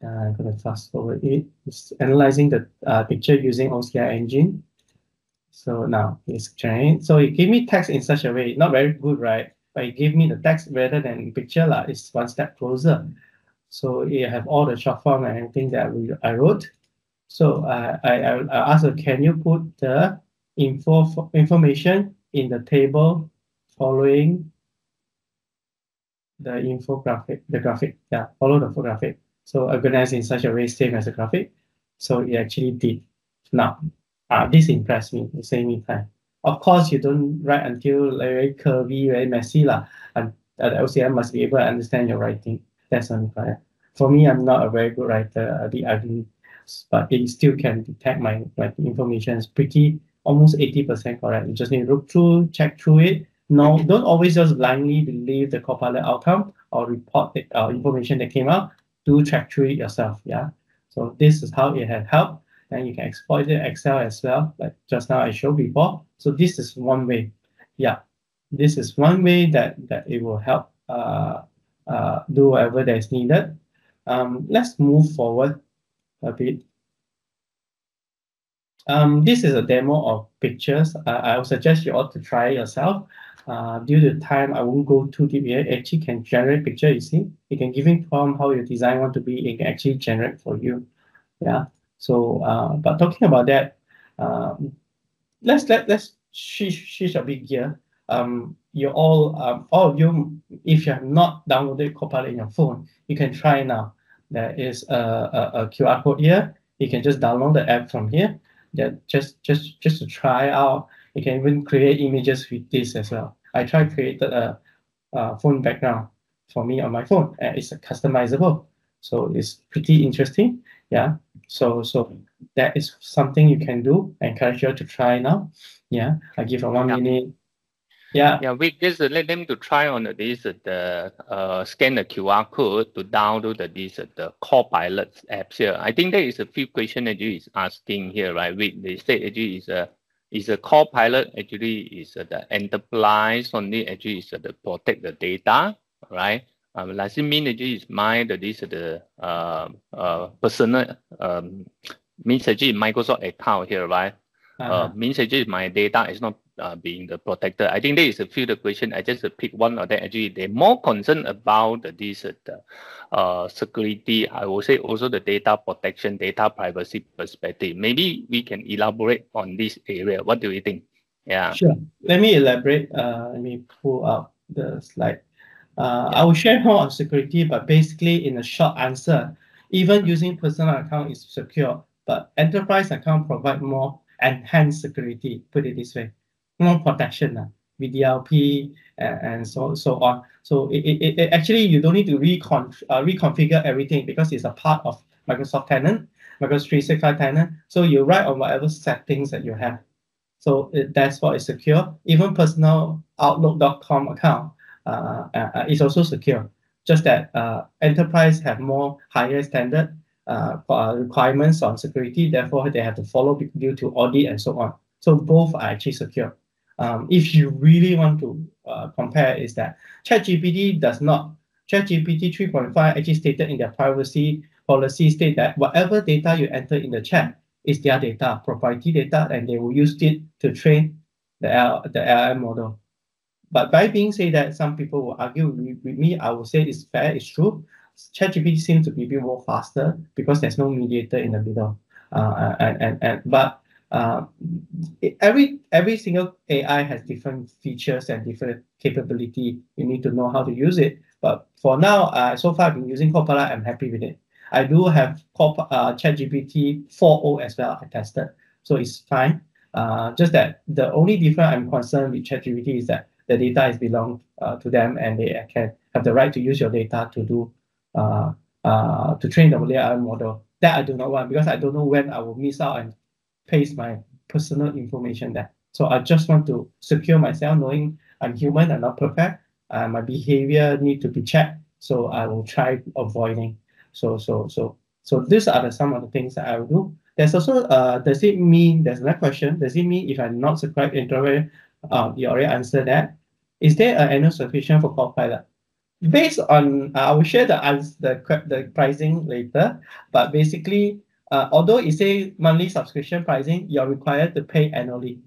I'm going to fast forward it. It's analyzing the picture using OCR engine. So now it's trying. So it gave me text in such a way, not very good, right? But it gave me the text rather than picture. It's one step closer. So it have all the short form and everything that I wrote. So I asked her, can you put the information in the table following the infographic, the graphic, yeah, follow the graphic. So organized in such a way, same as the graphic. So it actually did. Now, this impressed me, it saved me time. Of course, you don't write until very curvy, very messy, and the LCM must be able to understand your writing. That's unfair. For me, I'm not a very good writer, a bit ugly, but it still can detect my information. It's pretty, almost 80% correct. You just need to look through, check through it. No, don't always just blindly believe the Copilot outcome or report the information that came out. Do check through it yourself. Yeah. So this is how it had helped. And you can exploit it Excel as well, like just now I showed before. So this is one way. Yeah. This is one way that it will help do whatever that is needed. Let's move forward a bit. This is a demo of pictures. I would suggest you ought to try it yourself. Due to time, I won't go too deep here. It actually can generate picture, you see. You can give him prompt how your design want to be, it can actually generate for you. Yeah. So, but talking about that, let's shift a bit gear. You all of you, if you have not downloaded Copilot in your phone, you can try now. There is a QR code here. You can just download the app from here. That just to try out. You can even create images with this as well. I tried created a phone background for me on my phone, and it's customizable. So it's pretty interesting. Yeah. So that is something you can do. I encourage you to try now. Yeah. I give a 1 minute. Yeah. Yeah, we just let them to try on this scan the QR code to download the Copilot apps here. I think there is a few questions that you is asking here, right? They say actually is a Copilot actually is the enterprise only actually is the protect the data, right? Does it mean actually is mine that is the personal means actually Microsoft account here, right? Means actually my data is not being the protected. I think there is a few the question. I just pick one of them. Actually, they're more concerned about this security. I will say also the data protection, data privacy perspective. Maybe we can elaborate on this area. What do you think? Yeah. Sure. Let me elaborate. Let me pull up the slide. I will share more on security, but basically in a short answer, even using personal account is secure, but enterprise account provide more enhanced security, put it this way, more protection, with DLP and so on. So it actually, you don't need to reconfigure everything because it's a part of Microsoft tenant, Microsoft 365 tenant. So you write on whatever settings that you have. So that's why it's secure. Even personal Outlook.com account is also secure. Just that enterprise have more higher standard requirements on security. Therefore, they have to follow due to audit and so on. So both are actually secure. If you really want to compare, is that ChatGPT does not. ChatGPT 3.5 actually stated in their privacy policy state that whatever data you enter in the chat is their data, proprietary data, and they will use it to train the LLM model. But by being said that, some people will argue with me. I will say it's fair, it's true. ChatGPT seems to be a bit more faster because there's no mediator in the middle. But every single AI has different features and different capability. You need to know how to use it. But for now, so far I've been using Copilot. I'm happy with it. I do have ChatGPT 4.0 as well. I tested, so it's fine. Just that the only difference I'm concerned with ChatGPT is that the data is belong to them, and they can have the right to use your data to do to train the AI model. That I do not want, because I don't know when I will miss out and paste my personal information there. So I just want to secure myself, knowing I'm human, I'm not perfect. My behavior need to be checked, so I will try avoiding. So these are some of the things that I will do. There's also does it mean, there's another question, does it mean if I'm not subscribed introvert? You already answered that. Is there an annual subscription for Copilot? Based on, I will share the pricing later, but basically, although it says monthly subscription pricing, you're required to pay annually,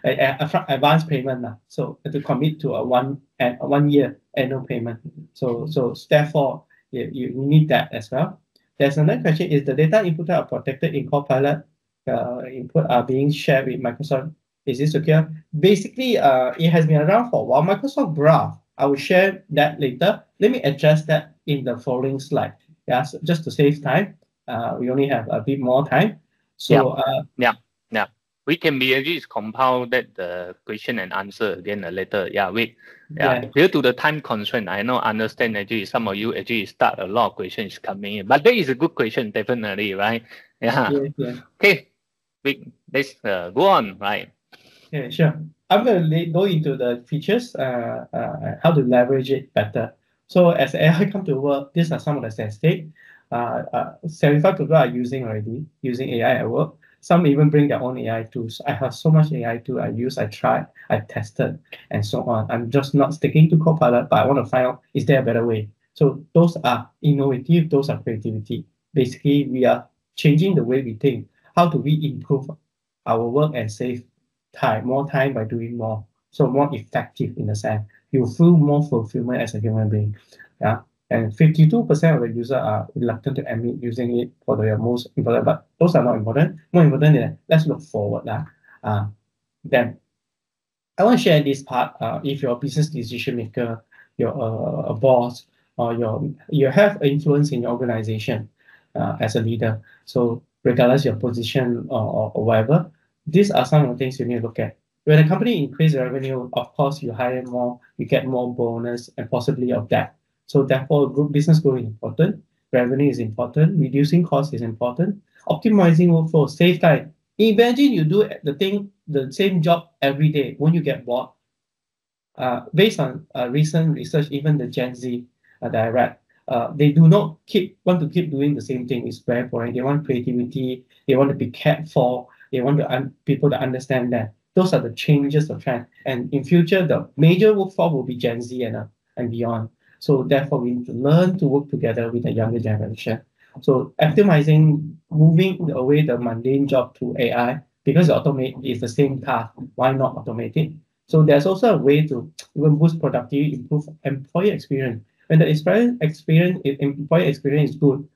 advance payment. So to commit to a 1 year annual payment. So therefore, you need that as well. There's another question: is the data input are protected in Copilot? Input are being shared with Microsoft. Is it secure? Basically, it has been around for a while. Microsoft Graph, I will share that later. Let me address that in the following slide. Yeah, so just to save time, we only have a bit more time. So yeah. We can be actually compile that the question and answer again later. Due to the time constraint, I know understand actually some of you actually start a lot of questions coming in, but that is a good question, definitely, right? Yeah. Okay, let's go on, right? Yeah, sure. I'm going to go into the features, how to leverage it better. So as AI come to work, these are some of the statistics. 75 people are using AI at work. Some even bring their own AI tools. I have so much AI tool I use, I tried, I tested, and so on. I'm just not sticking to Copilot, but I want to find out, is there a better way? So those are innovative, those are creativity. Basically, we are changing the way we think. How do we improve our work and save more time by doing more? so more effective in the sense. You feel more fulfillment as a human being. Yeah. And 52% of the users are reluctant to admit using it for their most important, but those are not important. More important is let's look forward. Then I want to share this part. If you're a business decision maker, you're a boss, or you have influence in your organization as a leader. So regardless your position or whatever, these are some of the things you need to look at. When a company increases revenue, of course you hire more, you get more bonus and possibly of that. So therefore, group business growth is important. Revenue is important. Reducing cost is important. Optimizing workflow, save time. Imagine you do the same job every day. Won't you get bored? Based on recent research, even the Gen Z that I read, they do not want to keep doing the same thing. It's very boring. They want creativity. They want to be cared for. They want people to understand that. Those are the changes of trend. And in future, the major workforce will be Gen Z and beyond. So therefore, we need to learn to work together with the younger generation. So optimizing, moving away the mundane job to AI, because automate is the same task. Why not automate it? So there's also a way to even boost productivity, improve employee experience. When the employee experience is good,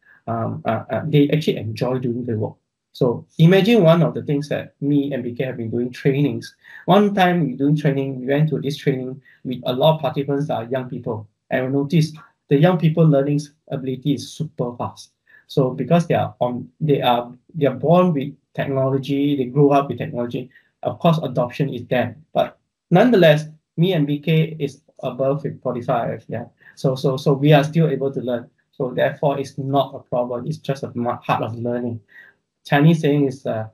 they actually enjoy doing the work. So imagine one of the things that me and BK have been doing trainings. One time we doing training, we went to this training with a lot of participants that are young people. And we noticed the young people learning ability is super fast. So because they are born with technology, they grow up with technology. Of course, adoption is there, but nonetheless, me and BK is above 45. Yeah. So we are still able to learn. So therefore, it's not a problem. It's just a part of learning. Chinese saying is learn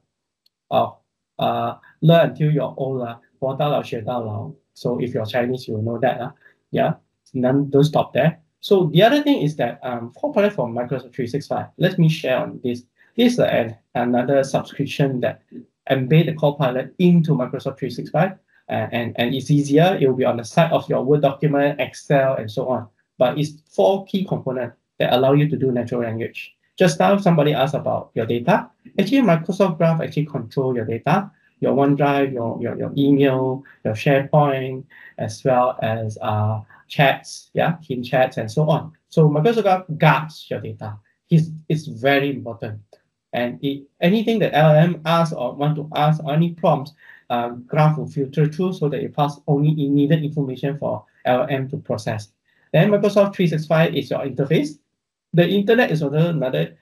until you're old. 活到老学到老. So if you're Chinese, you know that. Yeah. Don't stop there. So the other thing is that Copilot for Microsoft 365. Let me share on this. This is another subscription that embed the Copilot into Microsoft 365. And it's easier. It will be on the side of your Word document, Excel, and so on. But it's 4 key components that allow you to do natural language. Just now, somebody asked about your data. Actually, Microsoft Graph actually control your data, your OneDrive, your email, your SharePoint, as well as chats, team chats, and so on. So Microsoft Graph guards your data. It's very important. And anything that LLM asks or want to ask, or any prompts, Graph will filter through so that it passes only needed information for LLM to process. Then Microsoft 365 is your interface. The internet is another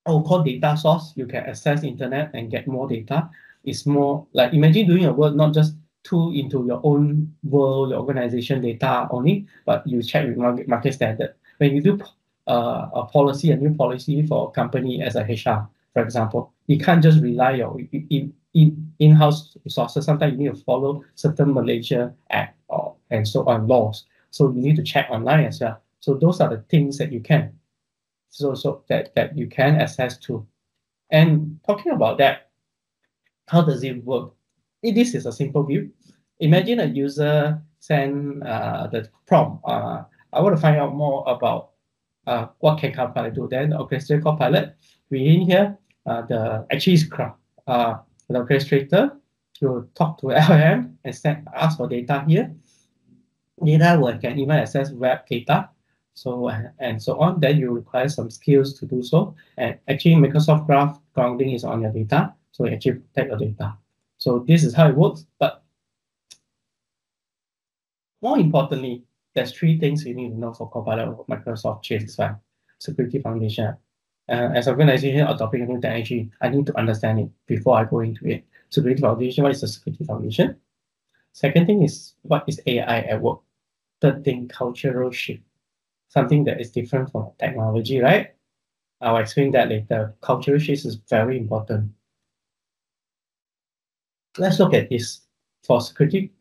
called data source. You can access the internet and get more data. It's more like imagine doing a work not just into your own world, your organization data only, but you check with market standard. When you do a new policy for a company as a HR, for example, you can't just rely on in-house resources. Sometimes you need to follow certain Malaysia Act and so on laws. So you need to check online as well. So those are the things that you can, that you can access to. And talking about that, how does it work? This is a simple view. Imagine a user send the prompt. I want to find out more about what can Copilot do. Then orchestrate Copilot. We in here, the orchestrator to talk to LLM and ask for data here. Data can even access web data, and so on. Then you require some skills to do so. And actually, Microsoft Graph grounding is on your data, so you actually protect your data. So this is how it works. But more importantly, there's 3 things you need to know for Copilot of Microsoft 365 Security Foundation. As an organization adopting a new technology, I need to understand it before I go into it. Security Foundation, what is the Security Foundation? Second thing is, what is AI at work? Third thing, cultural shift. Something that is different from technology, right? I'll explain that later. Cultural shift is very important. Let's look at this. For Security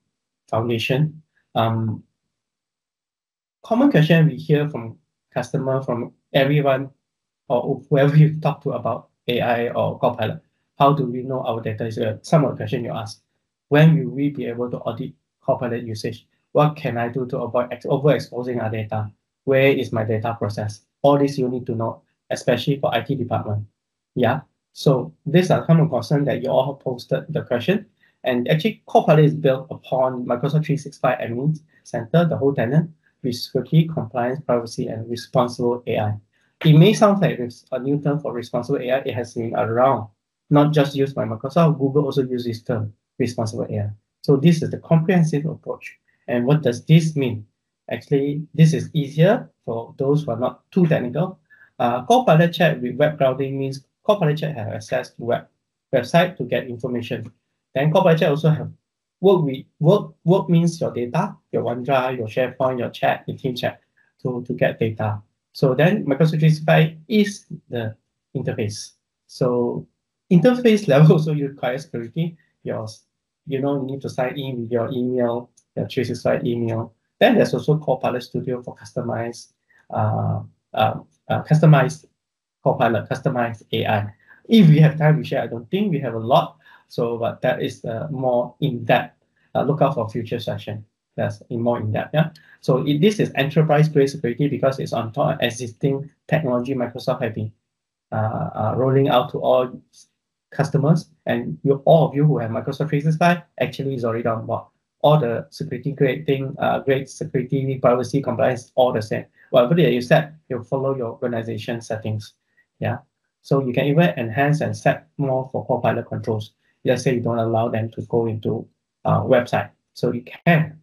Foundation, common question we hear from customer, from everyone, or whoever you talk to about AI or Copilot. How do we know our data is good? Some of the questions you ask. When will we be able to audit Copilot usage? What can I do to avoid overexposing our data? Where is my data process? All this you need to know, especially for IT department. Yeah. So these are common concerns that you all have posted the question. And actually, Copilot is built upon Microsoft 365 Admin Center, the whole tenant, with security, compliance, privacy, and responsible AI. It may sound like it's a new term for responsible AI. It has been around, not just used by Microsoft. Google also uses this term, responsible AI. So this is the comprehensive approach. And what does this mean? Actually, this is easier for those who are not too technical. Copilot chat with web browsing means Copilot chat has access to website to get information. Then Copilot chat also have work means your data, your OneDrive, your SharePoint, your chat, your team chat to get data. So then Microsoft 365 is the interface. So interface level also requires security. You need to sign in with your email, your 365 email. Then there's also Copilot Studio for customized Copilot, customized AI. If we have time, we share. I don't think we have a lot. So, but that is more in depth. Look out for future session. That's more in depth. Yeah. So this is enterprise grade security because it's on top of existing technology Microsoft have been rolling out to all customers, and all of you who have Microsoft 365 actually is already on board. All the security grade thing, grade security, privacy, compliance, all the same. Whatever that you set, you'll follow your organization settings. Yeah. So you can even enhance and set more for Copilot controls. Let's say you don't allow them to go into website. So you can.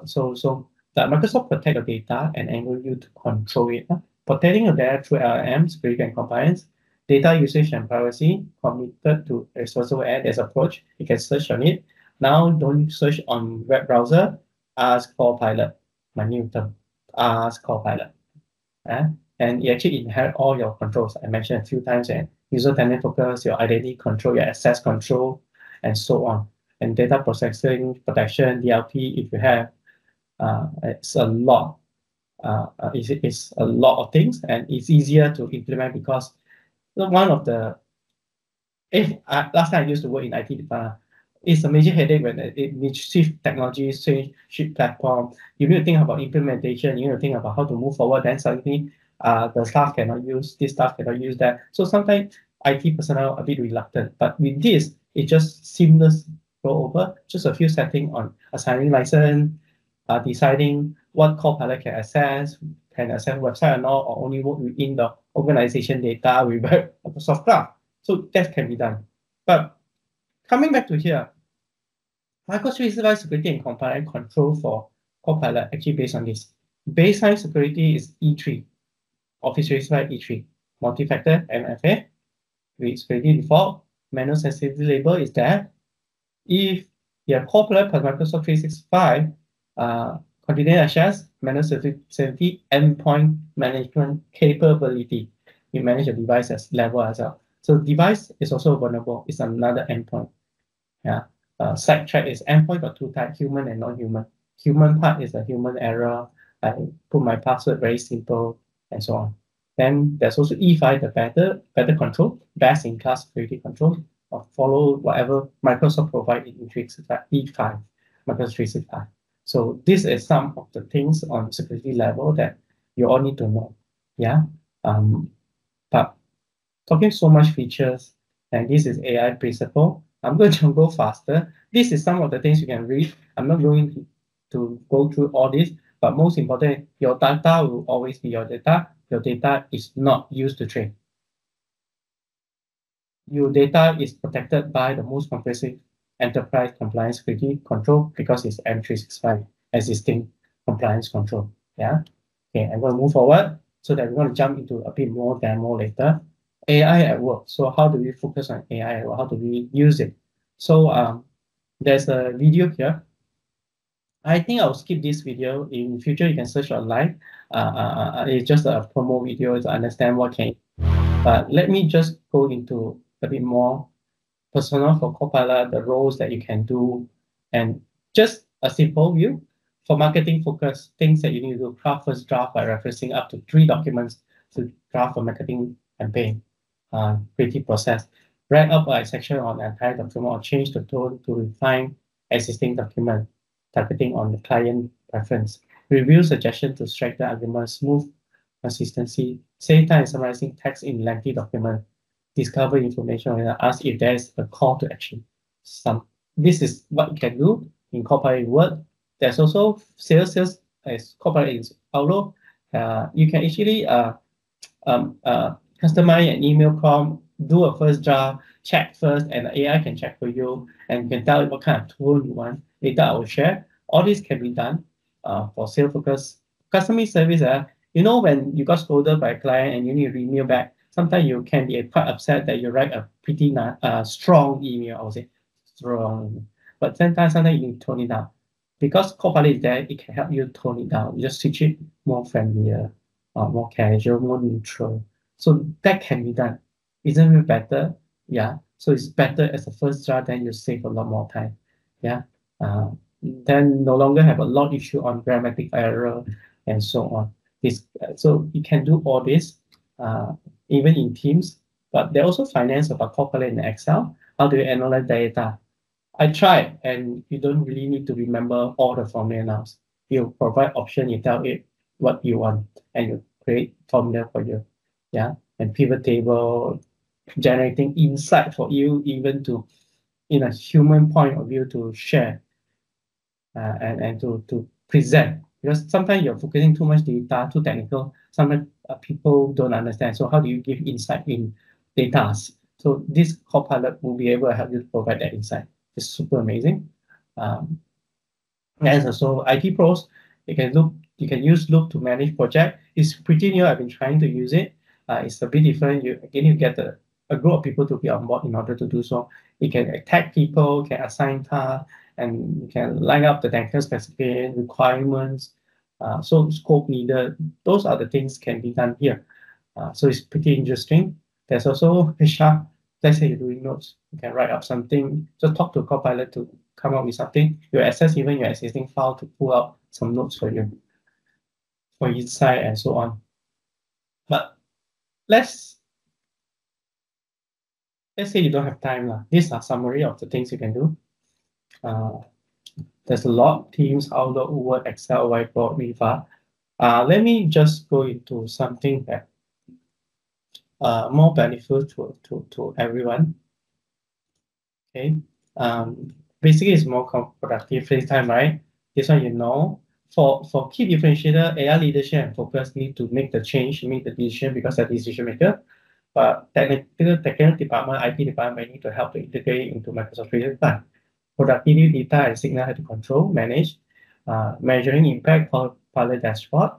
So that Microsoft protect your data and enable you to control it. Protecting your data through LLM, security and compliance, data usage and privacy, committed to responsible AI. There's approach. You can search on it. Now, don't search on web browser. Ask Copilot. My new term. Ask Copilot. And it actually inherit all your controls. I mentioned a few times, and user tenant focus, your identity control, your access control, and so on. And data processing, protection, DLP, if you have, it's a lot. It's a lot of things, and it's easier to implement because one of the last time I used to work in IT department, it's a major headache when it shift technology, shift platform. You need to think about implementation. You need to think about how to move forward. Then suddenly, the staff cannot use this, staff cannot use that. So sometimes IT personnel are a bit reluctant. But with this, it just seamless go over. Just a few settings on assigning license, deciding what Copilot can access website or not, or only work within the organization data with Microsoft Cloud. So that can be done. But coming back to here, Microsoft 365 security and compliance control for Copilot actually based on this. Baseline security is E3, Office 365 E3, multi-factor MFA, with security default, manual sensitivity label is there. If you have Copilot plus Microsoft 365, continuous access, manual sensitivity, endpoint management capability. You manage your device as level as well. So device is also vulnerable. It's another endpoint. Yeah. Site track is endpoint got two types, human and non-human. Human part is a human error. I put my password very simple and so on. Then there's also E5, the better control, best in class security control, or follow whatever Microsoft provide in E5, Microsoft 365. So this is some of the things on security level that you all need to know. Yeah. But talking so much features, and this is AI principle. I'm going to go faster. This is some of the things you can read. I'm not going to go through all this, but most important, your data will always be your data. Your data is not used to train. Your data is protected by the most comprehensive enterprise compliance security control because it's M365 existing compliance control. Yeah. Okay, I'm going to move forward so that we're going to jump into a bit more demo later. AI at work. So how do we focus on AI at work? How do we use it? So there's a video here. I think I'll skip this video. In future, you can search online. It's just a promo video to understand what can. But let me just go into a bit more personal for Copilot, the roles that you can do, and just a simple view. For marketing focus, things that you need to do, craft first draft by referencing up to 3 documents to draft a marketing campaign. Creative process. Write up a section on the entire document or change the tone to refine existing document, targeting on the client preference. Review suggestion to strengthen argument, smooth consistency, save time summarizing text in lengthy document, discover information and ask if there's a call to action. this is what you can do in Copilot Word. There's also sales as Copilot in Outlook. You can actually customize an email prompt, do a first draft, check first, and the AI can check for you, and you can tell it what kind of tool you want. Later, I will share. All this can be done for sales focus. Customer service, when you got scolded by a client and you need to email back, sometimes you can be quite upset that you write a pretty strong email, I would say strong. But sometimes you need to tone it down. Because Copilot is there, it can help you tone it down. You just switch it more familiar, more casual, more neutral. So that can be done. Isn't it better? Yeah. So it's better as a first draft, then you save a lot more time. Yeah. Then no longer have a lot issue on grammatic error and so on. So you can do all this even in Teams, but they also finance about Copilot in Excel. How do you analyze data? I tried, and you don't really need to remember all the formula now. You provide option, you tell it what you want, and you create formula for you. Yeah, and pivot table, generating insight for you, even to in a human point of view to share and to present. Because sometimes you're focusing too much data, too technical. Sometimes people don't understand. So how do you give insight in data? So this Copilot will be able to help you to provide that insight. It's super amazing. And also IT pros, you can use Loop to manage project. It's pretty new. I've been trying to use it. It's a bit different. You get a group of people to be on board in order to do so. You can tag people, can assign tasks, and you can line up the technical specification requirements. So scope needed. Those are the things can be done here. So it's pretty interesting. There's also HR. Let's say you're doing notes. You can write up something. Just talk to Copilot to come up with something. You access even your existing file to pull out some notes for you, for insight and so on. But let's say you don't have time. These are summary of the things you can do. There's a lot: Teams, Outlook, Word, Excel, Whiteboard, Viva. Let me just go into something that more beneficial to everyone. Okay. Basically, it's more productive time, right? This one you know. For key differentiator, AI leadership and focus need to make the change, make the decision because they're decision maker. But technical department, IT department need to help to integrate into Microsoft 365. Productivity data and signal have to control, manage, measuring impact, pilot dashboard,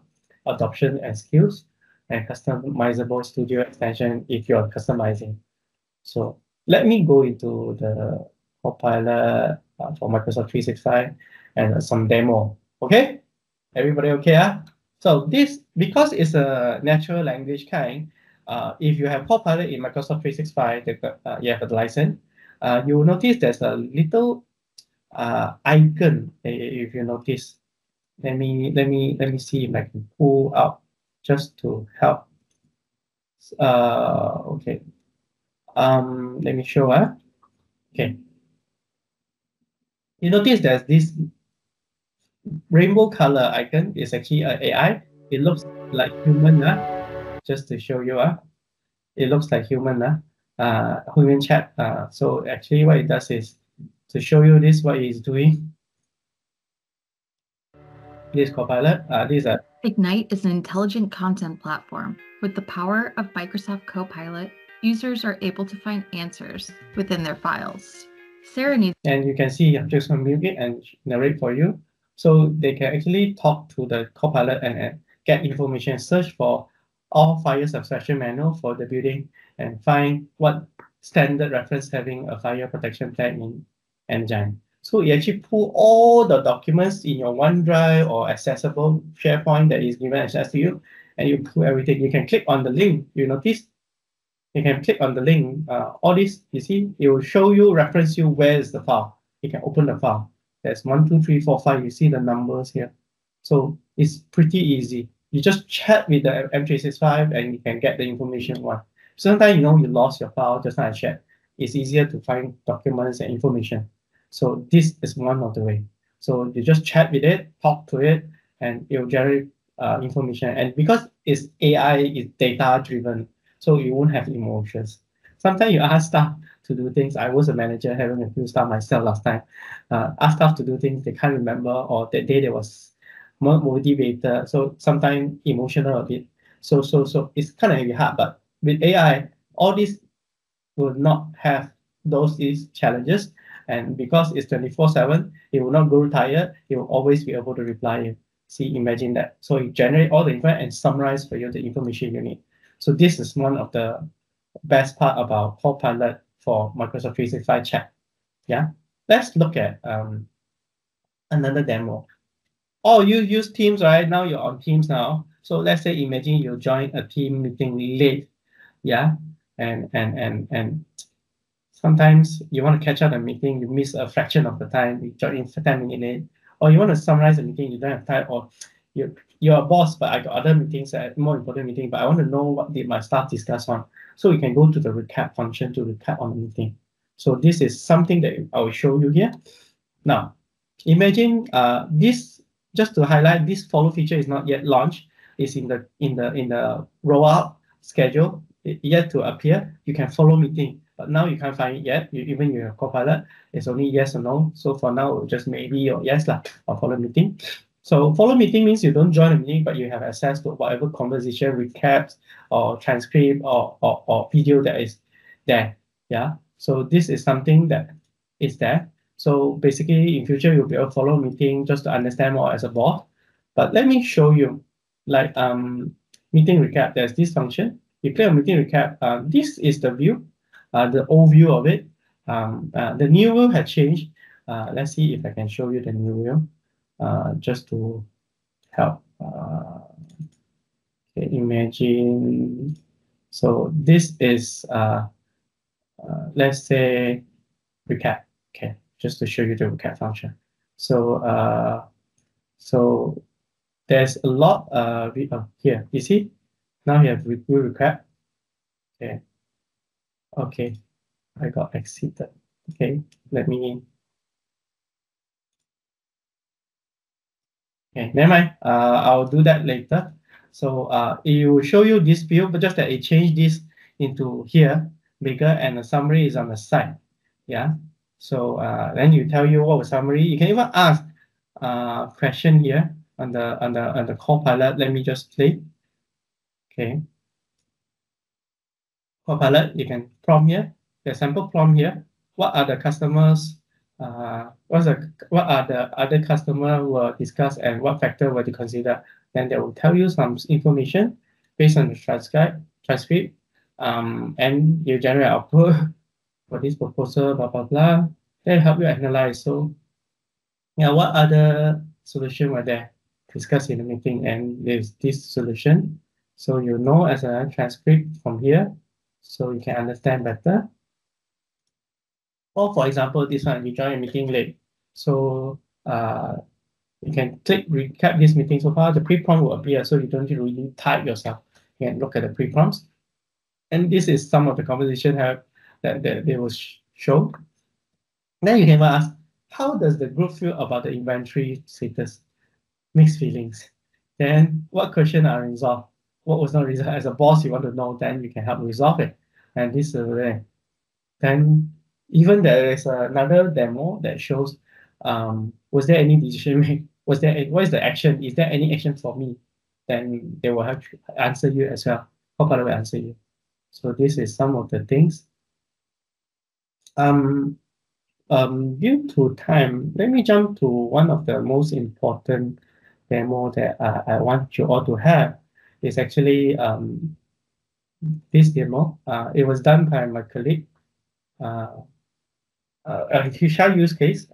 adoption and skills, and customizable studio extension if you're customizing. So let me go into the Copilot for Microsoft 365 and some demo. Okay, everybody okay? So this, because it's a natural language kind, if you have Copilot in Microsoft 365, you have a license. You will notice there's a little icon. If you notice, let me see if I can pull out just to help. Okay. Let me show. Okay. You notice there's this rainbow color icon is actually an AI. It looks like human. Just to show you. It looks like human. Human chat. So actually, what it does is to show you this. What it's doing. This Copilot. Ignite is an intelligent content platform. With the power of Microsoft Copilot, users are able to find answers within their files. Sarah needs. And you can see I'm just going to mute it and narrate for you. So they can actually talk to the Copilot and get information, search for all fire subscription manual for the building and find what standard reference having a fire protection plan in Engine. So you actually pull all the documents in your OneDrive or accessible SharePoint that is given access to you, and you pull everything. You can click on the link. You notice? You can click on the link. All this, you see, it will show you, reference you where is the file. You can open the file. There's 1, 2, 3, 4, 5. You see the numbers here. So it's pretty easy. You just chat with the M365 and you can get the information you want. Sometimes you lost your file, just like I shared. It's easier to find documents and information. So this is one of the way. So you just chat with it, talk to it, and it will generate information. And because it's AI, it's data driven, so you won't have emotions. Sometimes you ask staff to do things. I was a manager having a few staff myself last time. Ask staff to do things they can't remember, or that day they was more motivated. So sometimes emotional a bit. So it's kind of hard. But with AI, all these will not have these challenges. And because it's 24/7, it will not grow tired. It will always be able to reply you. See, imagine that. So it generate all the info and summarize for you the information you need. So this is one of the best part about Copilot for Microsoft 365 chat. Yeah. Let's look at another demo. Oh, you use Teams, right? Now you're on Teams now. So let's say imagine you join a team meeting late. Yeah. And sometimes you want to catch up a meeting, you miss a fraction of the time, you join in 10 minutes late, or you want to summarize a meeting, you don't have time, or you're a boss, but I got other meetings, more important meeting, but I want to know what did my staff discuss on. So you can go to the recap function to recap on the meeting. So this is something that I will show you here. Now, imagine this, just to highlight, this follow feature is not yet launched. It's in the rollout schedule, yet to appear. You can follow meeting, but now you can't find it yet. Even you have Copilot, it's only yes or no. So for now, just maybe or yes lah, or follow meeting. So follow meeting means you don't join a meeting, but you have access to whatever conversation, recaps, or transcript, or video that is there. Yeah. So this is something that is there. So basically, in future, you'll be able to follow meeting just to understand more as a boss. But let me show you, like meeting recap. There's this function. You click on meeting recap. This is the view, the old view of it. The new view had changed. Let's see if I can show you the new view, just to help. Okay, imagine. So this is, let's say, recap. Okay, just to show you the recap function. So so there's a lot here. You see, now you have review recap. Okay. Okay, I got exceeded. Okay, let me. Okay, never mind. I'll do that later. So it will show you this view, but just that it changed this into here bigger, and the summary is on the side. Yeah. So then you tell you what was summary. You can even ask question here on the Copilot. Let me just play. Okay. Copilot, you can prompt here. The sample prompt here. What are the customers? What are the other customer were discussed and what factor were to consider? Then they will tell you some information based on the transcript, and you generate output for this proposal, blah blah blah. They help you analyze. So, yeah, what other solution were there discussed in the meeting? And there's this solution. So you know as a transcript from here, so you can understand better. Or for example, this one, you join a meeting late. So you can click recap this meeting so far. The pre-prompt will appear, so you don't need to really type yourself. You can look at the pre-prompts. And this is some of the conversation that they will show. Then you can ask, how does the group feel about the inventory status? Mixed feelings. Then what question are resolved? What was not resolved? As a boss, you want to know, then you can help resolve it. And this is there. Then even there is another demo that shows, was there any decision made? What is the action? Is there any action for me? Then they will have to answer you as well. Copilot will answer you. So this is some of the things. Due to time, let me jump to one of the most important demo that I want you all to have. It's actually this demo. It was done by my colleague. A HR use case,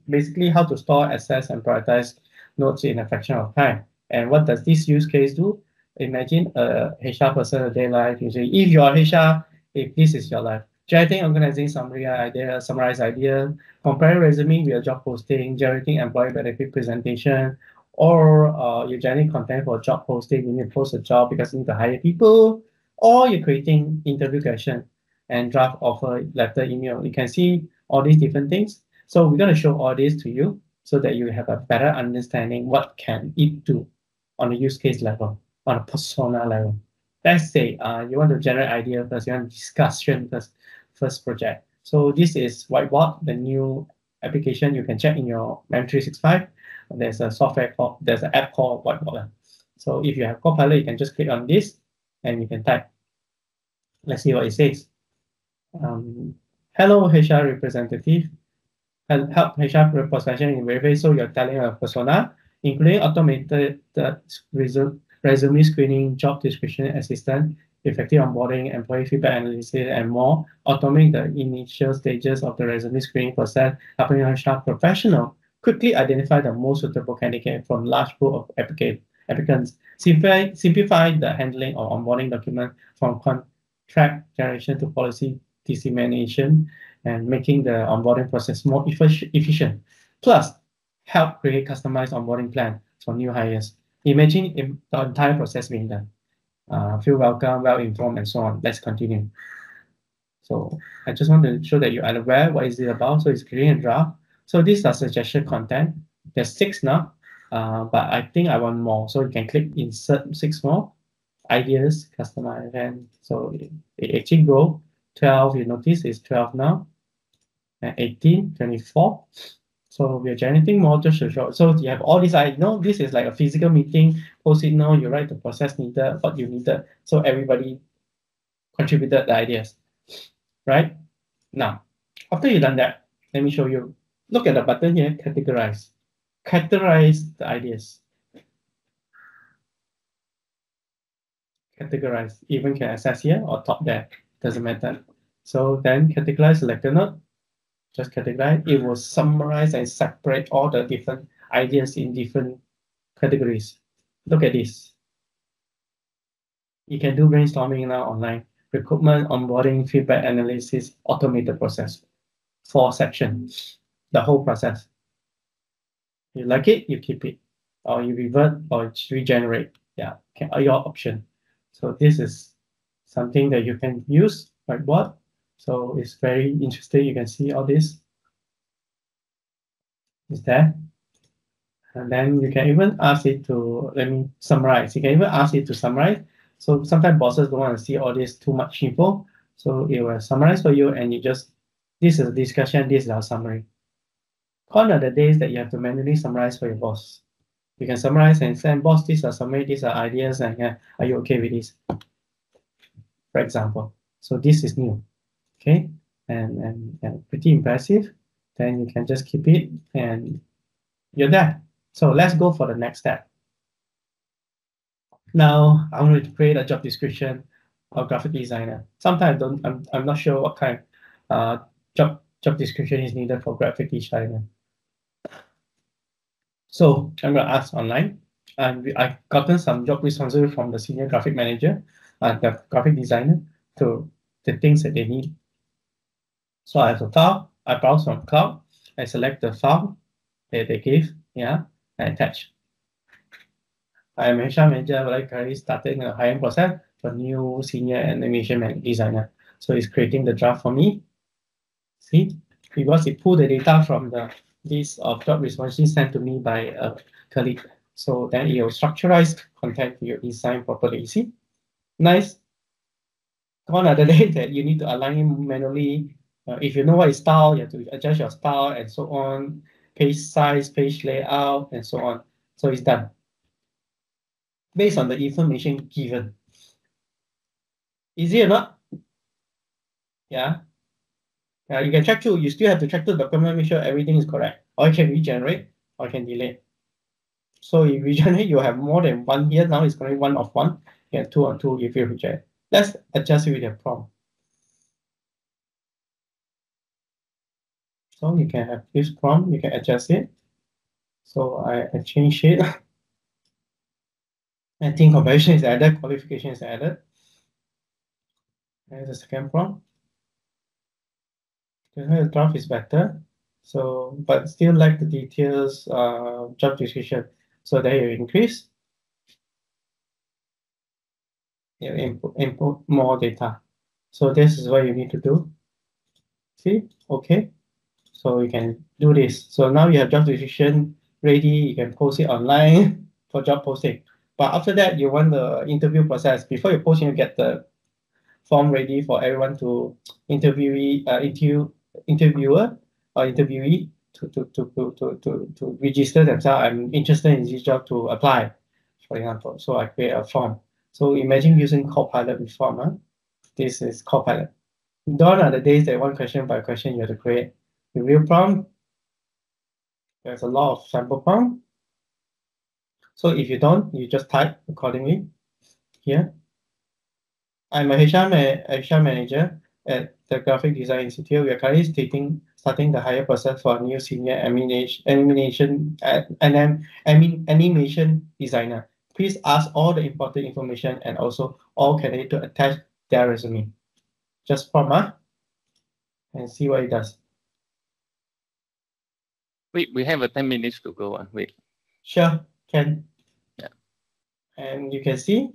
basically how to store, access, and prioritize notes in a fraction of time. And what does this use case do? Imagine a HR person, a day life. You say, if you are HR, if this is your life. Generating, organizing summary idea, summarize idea, comparing resume with a job posting, generating employee benefit presentation, or you're generating content for job posting, you need to post a job because you need to hire people, or you're creating interview question and draft offer letter email. You can see all these different things. So we're going to show all this to you so that you have a better understanding what can it do on a use case level, on a persona level. Let's say you want to generate idea first, you want to discussion first project. So this is Whiteboard, the new application you can check in your M365. There's a there's an app called Whiteboard. So if you have Copilot, you can just click on this and you can type. Let's see what it says. Hello, HR representative. Help HR professional in verify. So you're telling a persona, including automated resume screening, job description assistant, effective onboarding, employee feedback analysis, and more. Automate the initial stages of the resume screening process, helping HR professional quickly identify the most suitable candidate from large pool of applicants. Simplify the handling of onboarding document from contract generation to policy dissemination, and making the onboarding process more efficient. Plus, help create customized onboarding plan for new hires. Imagine if the entire process being done. Feel welcome, well informed, and so on. Let's continue. So I just want to show that you are aware what is it about. So it's creating a draft. So these are suggestion content. There's 6 now, but I think I want more. So you can click insert 6 more ideas, customize, and so it actually grow. 12, you notice it's 12 now, and 18, 24. So we're generating more just to show. So you have all these, this is like a physical meeting, post it now, you write the process needed, what you needed. So everybody contributed the ideas, right? Now, after you've done that, let me show you. Look at the button here, categorize. Categorize the ideas. Categorize, even can access here or top there, doesn't matter. So then categorize, select a node, just categorize. It will summarize and separate all the different ideas in different categories. Look at this. You can do brainstorming now online. Recruitment, onboarding, feedback analysis, automated process. 4 sections, the whole process. You like it, you keep it. Or you revert or regenerate. Yeah, your option. So this is something that you can use, Whiteboard. So it's very interesting. You can see all this is there. And then you can even ask it to, let me summarize. You can even ask it to summarize. So sometimes bosses don't want to see all this too much info. So it will summarize for you and you just, this is a discussion, this is our summary. Gone are the days that you have to manually summarize for your boss. You can summarize and say, boss, these are summary, these are ideas, and are you okay with this? For example. So this is new. Okay, and pretty impressive. Then you can just keep it and you're there. So let's go for the next step. Now I'm going to create a job description of graphic designer. Sometimes I'm not sure what kind of job description is needed for graphic designer. So I'm going to ask online, and I've gotten some job responsibility from the senior graphic manager, the graphic designer, to the things that they need. So I have a file, I browse from cloud, I select the file that they give, and attach. I am HR manager, like currently starting a hiring process for new senior animation designer. So it's creating the draft for me. See, because it pulled the data from the list of job responsibilities sent to me by a colleague. So then it will structurize content you design properly. See, nice. Gone are the days that you need to align manually. If you know what is style, you have to adjust your style and so on, page size, page layout, and so on. So it's done based on the information given. Easy or not? Yeah. You can check through. You still have to check through the document, make sure everything is correct. Or you can regenerate, or you can delete. So if you regenerate, you have more than one here. Now it's going to be 1 of 1. You have 2 on 2 if you reject. Let's adjust it with the prompt. So you can have this prompt, you can adjust it. So I change it. I think conversion is added, qualification is added. There's the second prompt. The draft is better. So, but still like the details, job description. So there you increase. You input more data. So this is what you need to do. See, okay. So you can do this. So now you have job description ready. You can post it online for job posting. But after that, you want the interview process. Before you post, you get the form ready for everyone to interview interviewer or interviewee to register themselves. I'm interested in this job to apply, for example. So I create a form. So imagine using Copilot with form. Huh? This is Copilot. Gone are the days that one question by question you have to create. The real prompt, there's a lot of sample prompt. So if you don't, you just type accordingly here. I'm a HR manager at the Graphic Design Institute. We are currently starting the hire process for a new senior animation designer. Please ask all the important information and also all candidates to attach their resume. Just prompt and see what it does. We have 10 minutes to go. Wait. Sure, can. Yeah. And you can see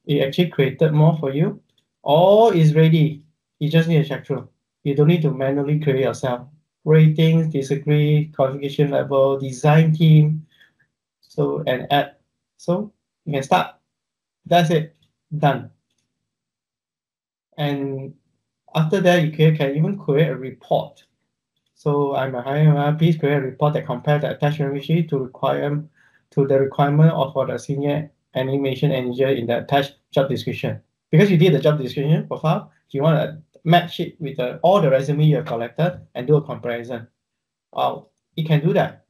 it actually created more for you. All is ready. You just need to check through. You don't need to manually create yourself. Ratings, disagree, qualification level, design team. So, and add. So you can start. That's it. Done. And after that, you can even create a report. So I'm a hiring. Please create a report that compares the attachment sheet to the requirement of for the senior animation engineer in the attached job description. Because you did the job description profile, you want to match it with all the resume you have collected and do a comparison. It can do that.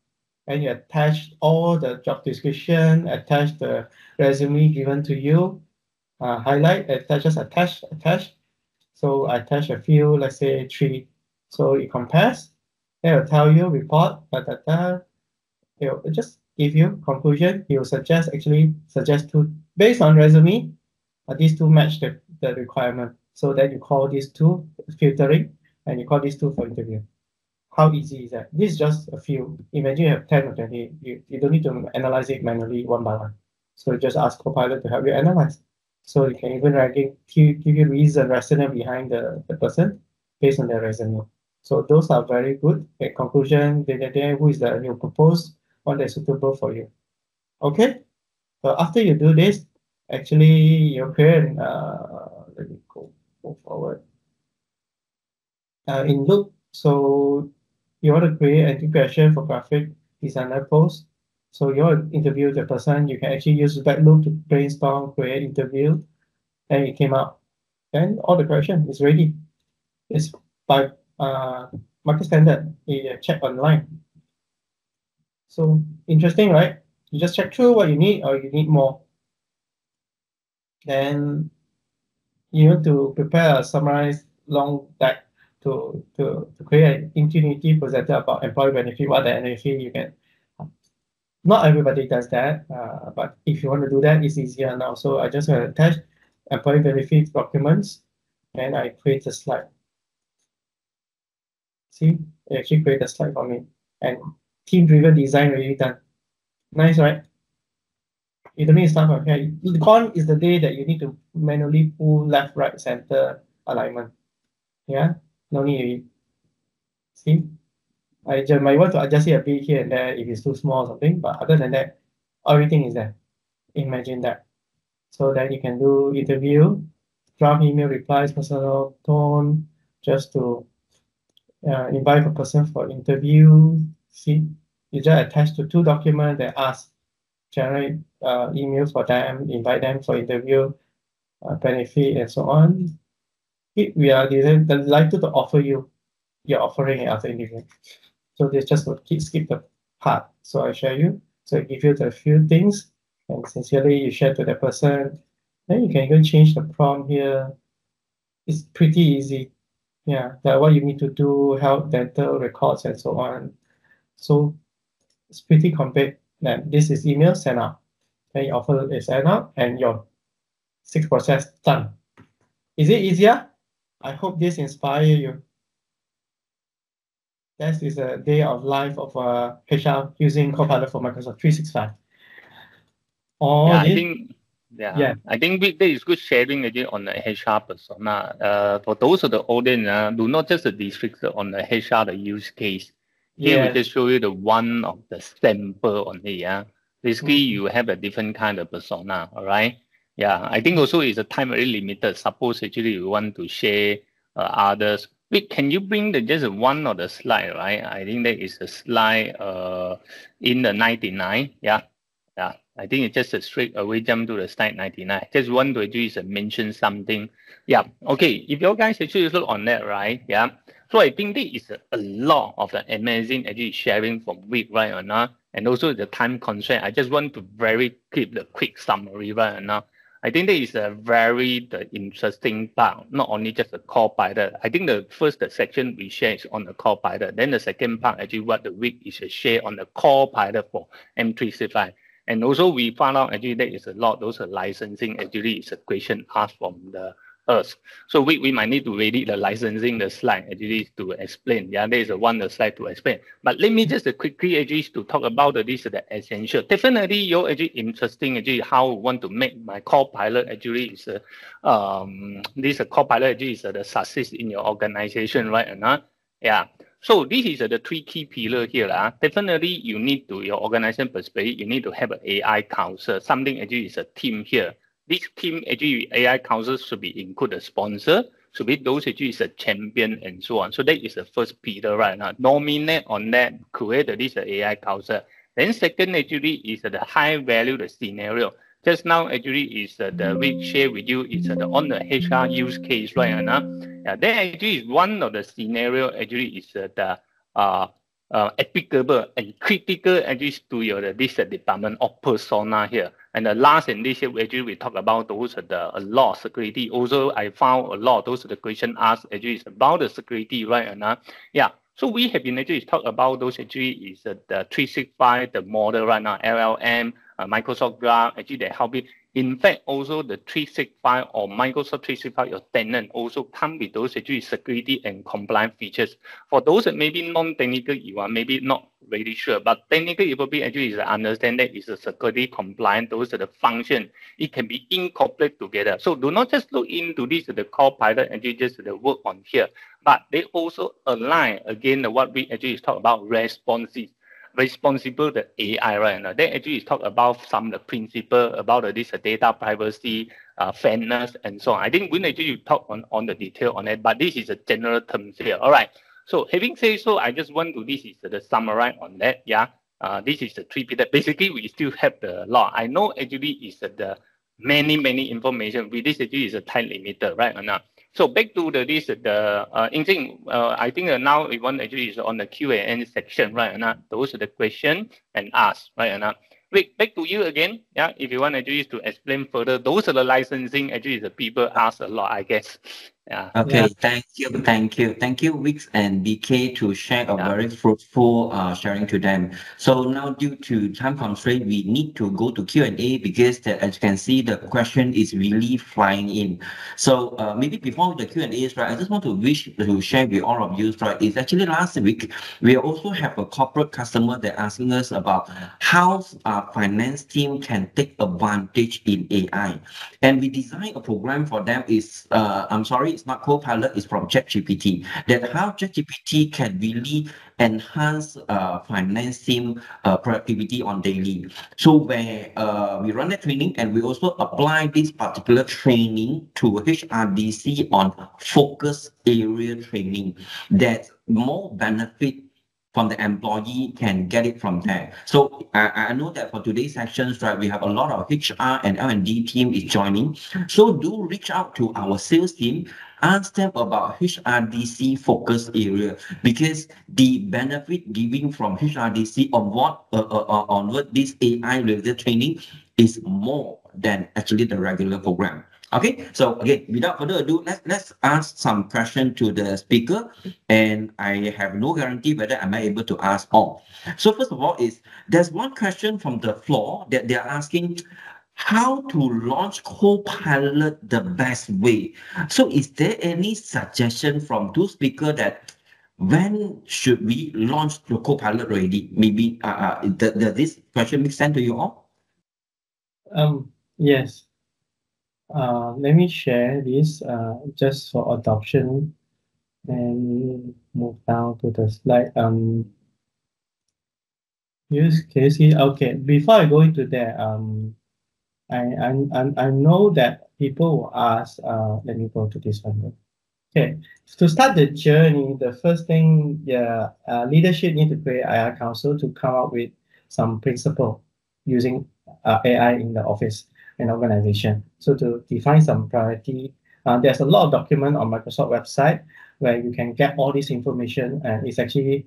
And you attach all the job description, attach the resume given to you, highlight, just attach. So I attach a few, let's say 3. So it compares. It will tell you report, it will just give you conclusion. He will suggest 2 based on resume. These 2 match the requirement. So then you call these 2 filtering, and you call these 2 for interview. How easy is that? This is just a few. Imagine you have 10 or 20. You don't need to analyze it manually one by one. So just ask Copilot to help you analyze. So you can even give you reason, rationale behind the person based on their resume. So those are very good. In conclusion, who is the new proposed one that's suitable for you. Okay. So after you do this, actually you create. Let me go forward. In Loop, so you want to create an integration for graphic designer post. So you want to interview the person. You can actually use back loop to brainstorm, create interview, and it came out. Then all the question is ready. It's by market standard. You check online. So interesting, right? You just check through what you need or you need more. Then you need to prepare a summarized long deck to create an intuitive presentation about employee benefit, what the benefit you can. Not everybody does that, but if you want to do that, it's easier now. So I just attach employee benefit documents, and I create a slide. See, it actually create a slide for me, and team-driven design already done. Nice, right? You don't need to start from here. Gone is the day that you need to manually pull left, right, center alignment. Yeah, no need. See, I might want to adjust it a bit here and there if it's too small or something, but other than that, everything is there. Imagine that. So that you can do interview, draft email replies, personal tone, just to invite a person for interview. See, you just attach to 2 documents that ask, generate emails for them, invite them for interview, benefit, and so on. We are delighted to offer you your offering after interview. So this just will skip the part. So I share you. So I give you the few things, and sincerely you share to the person. Then you can even change the prompt here. It's pretty easy. Yeah, that what you need to do, health, dental records, and so on. So it's pretty compact. Then this is email send out. Then you offer it send out, and your 6 process done. Is it easier? I hope this inspire you. That is a day of life of HR using Copilot for Microsoft 365. I think that is good sharing again on the HR persona. For those of the audience, do not just restrict on the HR the use case. Here we just show you the one of the sample only. Basically, you have a different kind of persona. All right. Yeah, I think also is a time very limited. Suppose actually you want to share others. Wait, can you bring the just one of the slide, right? I think that is a slide in the 99. Yeah. Yeah. I think it's just a straight away jump to the slide 99. Just want to just mention something. Yeah. Okay. If you guys actually look on that, right? Yeah. So I think there is a lot of the amazing actually sharing from week, right or not? And also the time constraint. I just want to very keep the quick summary, right or not? I think that is a very interesting part, not only just the Copilot. I think the section we share is on the Copilot. Then the second part, actually what the week is a share on the Copilot for M365. And also we found out actually there is a lot, those are licensing actually is a question asked from the us. So we might need to read the licensing, the slide actually to explain. Yeah, there is a one the slide to explain. But let me just quickly actually to talk about this the essential. Definitely you're actually interesting actually how I want to make my Copilot actually is this Copilot actually is the success in your organization, right or not? Yeah. So this is the three key pillars here. Definitely you need to, your organization perspective, you need to have an AI council. Something actually is a team here. This team actually AI council should be include a sponsor, should be those actually is a champion and so on. So that is the first pillar right now. Nominate on that, create this AI council. Then second actually is the high value the scenario. Just now actually is the we share with you is on the HR use case right now. Then actually is one of the scenario actually is the applicable and critical actually to your this department of persona here. And the last and this actually we talk about those a lot of security. Also, I found a lot of those the question asked actually is about the security, right? And yeah. So we have been actually talk about those actually is the 365 the model right now, LLM, Microsoft Graph actually they help it. In fact, also the 365 or Microsoft 365 your tenant also come with those actually security and compliance features. For those that maybe non-technical, you are maybe not really sure, but technical you probably actually is understand that is a security compliant. Those are the function. It can be incorporated together. So do not just look into this the Copilot and just the work on here, but they also align again what we actually talk about responsible the AI right now. They actually talk about some of the principle about this data privacy, fairness, and so on. I think we actually talk on the detail on it, but this is a general terms here. All right. So having said so, I just want to this is the summary on that. Yeah. This is the three pillars. Basically, we still have the law. I know actually is the many information. With this actually is a time limiter, right or not? So back to this I think now we want actually is on the Q&A section, right? And those are the question and ask, right? And Rick, back to you again. Yeah, if you want actually to explain further, those are the licensing actually the people ask a lot, I guess. Yeah. Okay, thank you, Wix and BK to share a very fruitful sharing to them. So now, due to time constraint, we need to go to Q&A because as you can see, the question is really flying in. So maybe before the Q&As, right, I just want to wish to share with all of you, right, it's actually last week, we also have a corporate customer that asking us about how our finance team can take advantage in AI. And we designed a program for them is, I'm sorry, it's not Copilot, it's from ChatGPT, that how ChatGPT can really enhance finance team productivity on daily. So where we run the training and we also apply this particular training to HRDC on focus area training that more benefit from the employee can get it from there. So I know that for today's sessions, right, we have a lot of HR and L&D team is joining. So do reach out to our sales team, ask them about HRDC focus area because the benefit giving from HRDC on what this AI related training is more than actually the regular program. Okay, so again, without further ado, let's ask some question to the speaker, and I have no guarantee whether am I able to ask all. So first of all, there's one question from the floor that they're asking, how to launch Copilot the best way. So is there any suggestion from two speakers that when should we launch the Copilot already? Maybe does this question make sense to you all? Yes. Let me share this just for adoption and move down to the slide. Use case here. Okay, before I go into that, I know that people will ask. Let me go to this one. Okay, to start the journey, the first thing, leadership need to create AI council to come up with some principle using AI in the office and organization. So to define some priority, there's a lot of document on Microsoft website where you can get all this information, and it's actually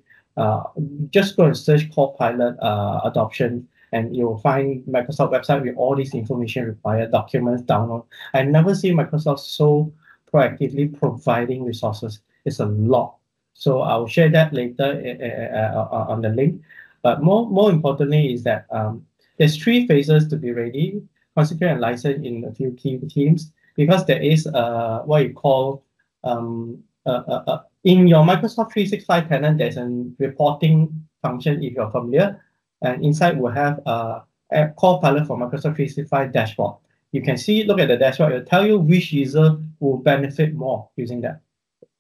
just go and search Copilot adoption, and you'll find Microsoft website with all this information required, documents, download. I never see Microsoft so proactively providing resources. It's a lot. So I'll share that later on the link. But more importantly is that there's 3 phases to be ready, consecrate and license in a few key teams, because there is what you call in your Microsoft 365 tenant, there's a reporting function if you're familiar, and inside we'll have a Copilot for Microsoft 365 dashboard. You can see, look at the dashboard, it'll tell you which user will benefit more using that.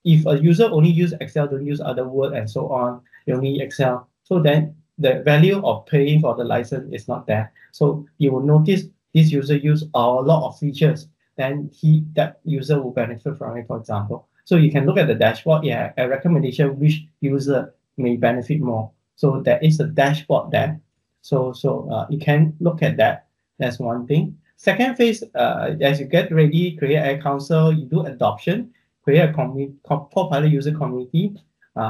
If a user only use Excel, don't use other Word and so on, they only Excel, so then the value of paying for the license is not there. So you will notice this user use a lot of features, then that user will benefit from it, for example. So you can look at the dashboard, a recommendation which user may benefit more. So there is a dashboard there. So you can look at that. That's one thing. Second phase, as you get ready, create a council, you do adoption, create a Copilot user community,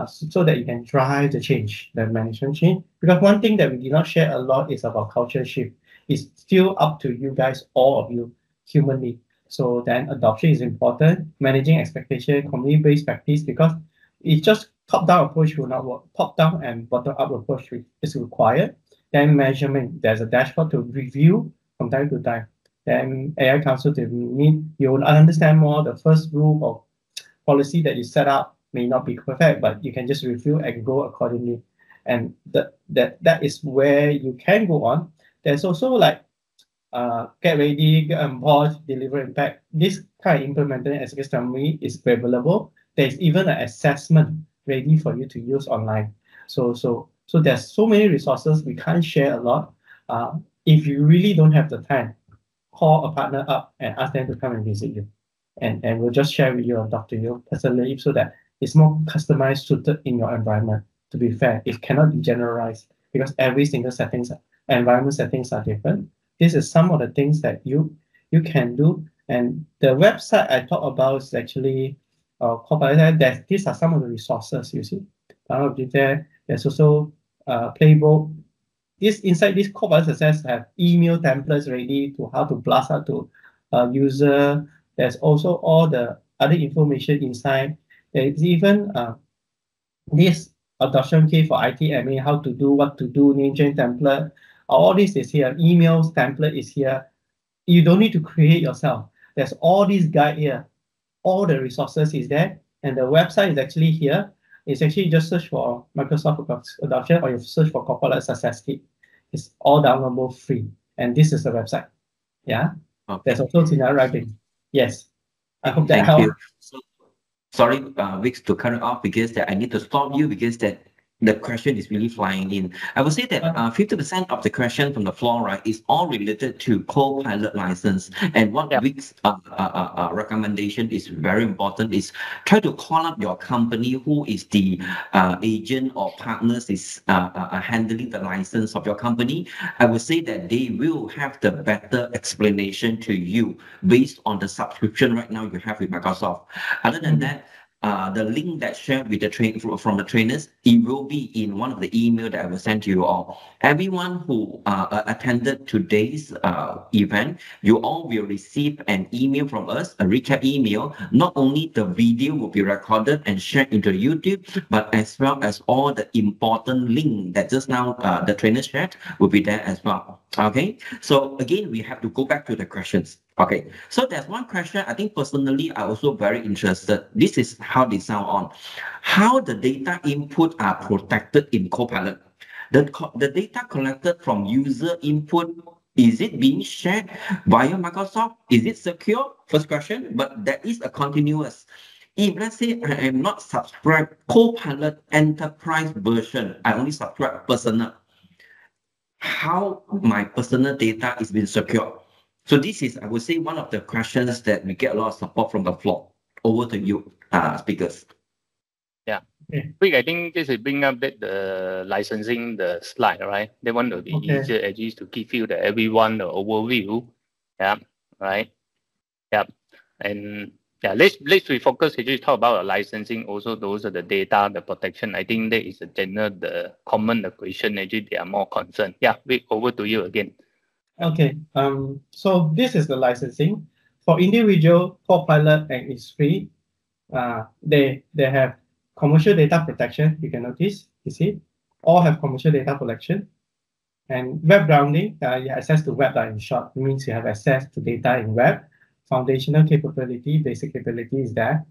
so that you can drive the change, the management change. Because one thing that we did not share a lot is about culture shift. It's still up to you guys, all of you, humanly. So then adoption is important, managing expectation, community-based practice, because it's just top-down approach will not work. Top-down and bottom-up approach is required. Then measurement, there's a dashboard to review from time to time. Then AI council to meet, you'll understand more. The first rule of policy that you set up may not be perfect, but you can just review and go accordingly. And that is where you can go on. There's also like get ready, get on board, deliver impact. This kind of implemented executive summary is available. There's even an assessment ready for you to use online. So there's so many resources, we can't share a lot. If you really don't have the time, call a partner up and ask them to come and visit you. And we'll just share with you and talk to you personally so that it's more customized, suited in your environment. To be fair, it cannot be generalized because every single environment settings are different. This is some of the things that you can do. And the website I talk about is actually Copilot. These are some of the resources you see. There's also playbook. Inside this Copilot Success have email templates ready to how to blast out to a user. There's also all the other information inside. There's even this adoption kit for IT admin, how to do, what to do, name change template. All this is here. Emails template is here. You don't need to create yourself. There's all these guide here. All the resources is there. And the website is actually here. It's actually just search for Microsoft adoption or you search for Copilot Success Kit. It's all downloadable free. And this is the website. Yeah. Okay. There's also scenario writing. Yes. I hope that helps. So, sorry, Vix, to cut it off because that I need to stop you because that the question is really flying in. I would say that 50% of the question from the floor, right, is all related to Copilot license. And what Vic's recommendation is very important is try to call up your company who is the agent or partners is handling the license of your company. I would say that they will have the better explanation to you based on the subscription right now you have with Microsoft. Other than that, the link that shared with the from the trainers, it will be in one of the email that I will send to you all. Everyone who attended today's event, you all will receive an email from us, a recap email. Not only the video will be recorded and shared into YouTube, but as well as all the important link that just now the trainers shared will be there as well. Okay, so again, we have to go back to the questions. Okay, so there's one question I think personally I also very interested. This is how they sound on. How the data input are protected in Copilot. The data collected from user input, is it being shared via Microsoft? Is it secure? First question, but there is a continuous. If let's say I am not subscribed Copilot Enterprise version, I only subscribe personal. How my personal data is being secure? So this is, I would say, one of the questions that we get a lot of support from the floor. Over to you. speakers. Yeah. Okay. Quick, I think this is bring up the licensing the slide, right? They want to be Okay. easier at least to give you the everyone the overview. Yeah, right. Yeah. And yeah, let's we focus actually talk about licensing. Also, those are the data, the protection. I think that is a general, the common the question. Actually, they are more concerned. Yeah, Vic, over to you again. Okay. So this is the licensing for individual Copilot, and it's free. They have commercial data protection. You can notice, you see, all have commercial data protection. And web grounding, you have access to web. In short, it means you have access to data in web. Foundational capability, basic capability is there.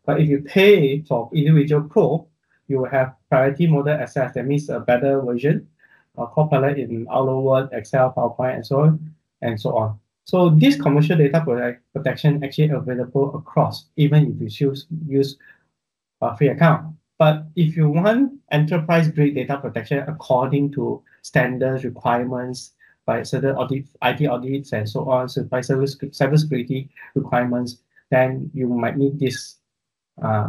But if you pay for individual pro, you will have priority model access. That means a better version of Copilot in Outlook, Word, Excel, PowerPoint, and so on and so on. So this commercial data protection actually available across, even if you choose use a free account. But if you want enterprise-grade data protection according to standards, requirements by certain IT audits and so on, so by cybersecurity requirements, then you might need this.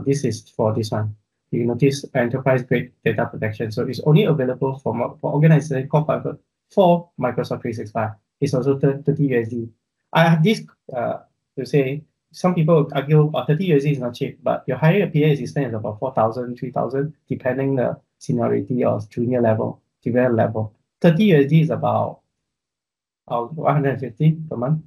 This is for this one. You notice enterprise-grade data protection. So it's only available for organizations called for Microsoft 365. It's also 30 USD. I have this to say, some people argue 30 USD is not cheap, but your higher PA assistant is about 4,000, 3,000, depending the seniority or junior level, junior level. 30 USD is about 150 per month.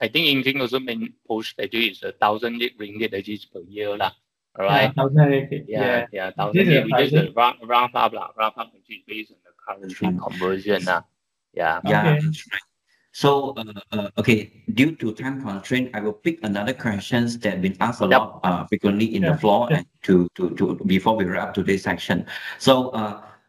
I think Ying also main post actually is 1,000 ringgit actually per year lah. All right. Yeah, 1,000. Yeah, 1,000 This is ringgit. We just pricing. round up lah. Round up actually based on the currency conversion lah. Yeah. Yeah, Okay. that's right. So, okay, due to time constraint, I will pick another questions that been asked a lot frequently in the floor and to before we wrap up today's section. So,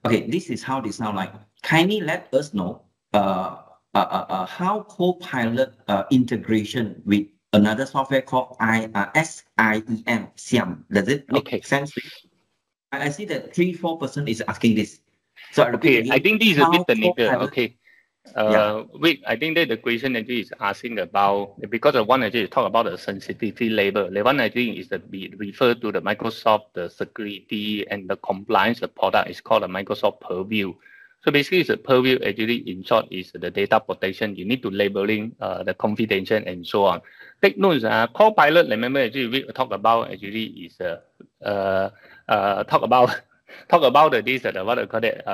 okay, this is how they sound like. Kindly let us know how Copilot integration with another software called SIEM. Does it make sense? I see that 3-4% is asking this. So I repeat again. I think this is a bit technical. Okay. Yeah. Wait, I think that the question actually is asking about, because the one actually talk about the sensitivity label. The one I think is that we refer to the Microsoft the security and the compliance the product is called the Microsoft Purview. So basically, the Purview actually in short is the data protection. You need to labeling the confidential and so on. Take notes. Copilot. Remember actually we talk about actually is talk about this what I call it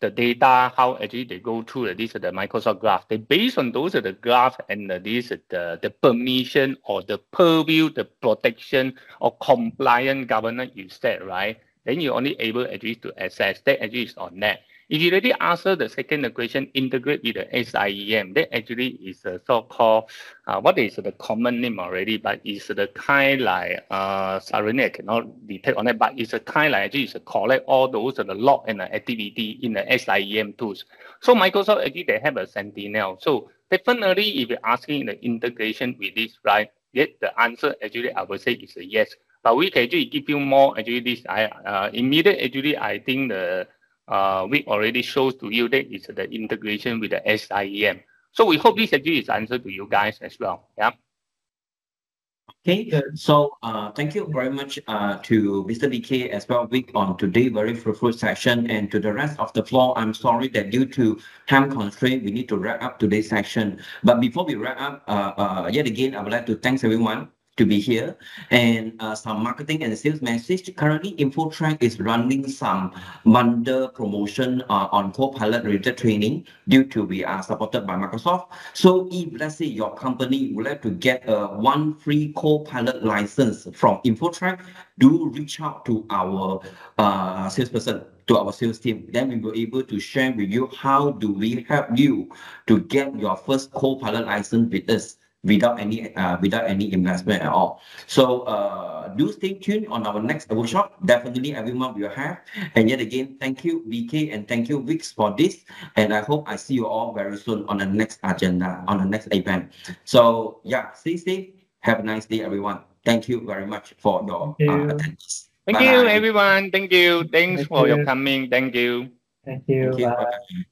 the data, how actually they go through this the Microsoft graph. They based on those the graph and the permission or the purview, the protection or compliant governance you set, right? Then you're only able actually to access that actually is on that. If you already answer the second question, integrate with the SIEM, that actually is a so-called, what is the common name already, but it's the kind like, suddenly I cannot detect on it, but it's a kind like actually it's a collect all those the log and the activity in the SIEM tools. So Microsoft actually they have a Sentinel. So definitely if you're asking the integration with this, right, yet the answer actually I would say is a yes. But we can actually give you more actually this, immediate actually I think the, we already shows to you that it's the integration with the SIEM. So we hope this actually is answer to you guys as well. Yeah. Okay, so thank you very much to Mr. BK as well, Vic, on today very fruitful session, and to the rest of the floor. I'm sorry that due to time constraint, we need to wrap up today's session. But before we wrap up, yet again, I would like to thank everyone to be here, and some marketing and sales message. Currently, InfoTrack is running some bundle promotion on Copilot related training due to we are supported by Microsoft. So if let's say your company would like to get one free Copilot license from InfoTrack, do reach out to our salesperson, to our sales team. Then we will be able to share with you how do we help you to get your first Copilot license with us without any investment at all. So do stay tuned on our next workshop. Definitely every month we'll have. And yet again, thank you BK and thank you Vix for this. And I hope I see you all very soon on the next agenda, on the next event. So yeah, stay safe. Have a nice day, everyone. Thank you very much for your attendance. Thank you, everyone. Thank you. Thanks for your coming. Thank you. Thank you. Thank you. Bye. Bye-bye.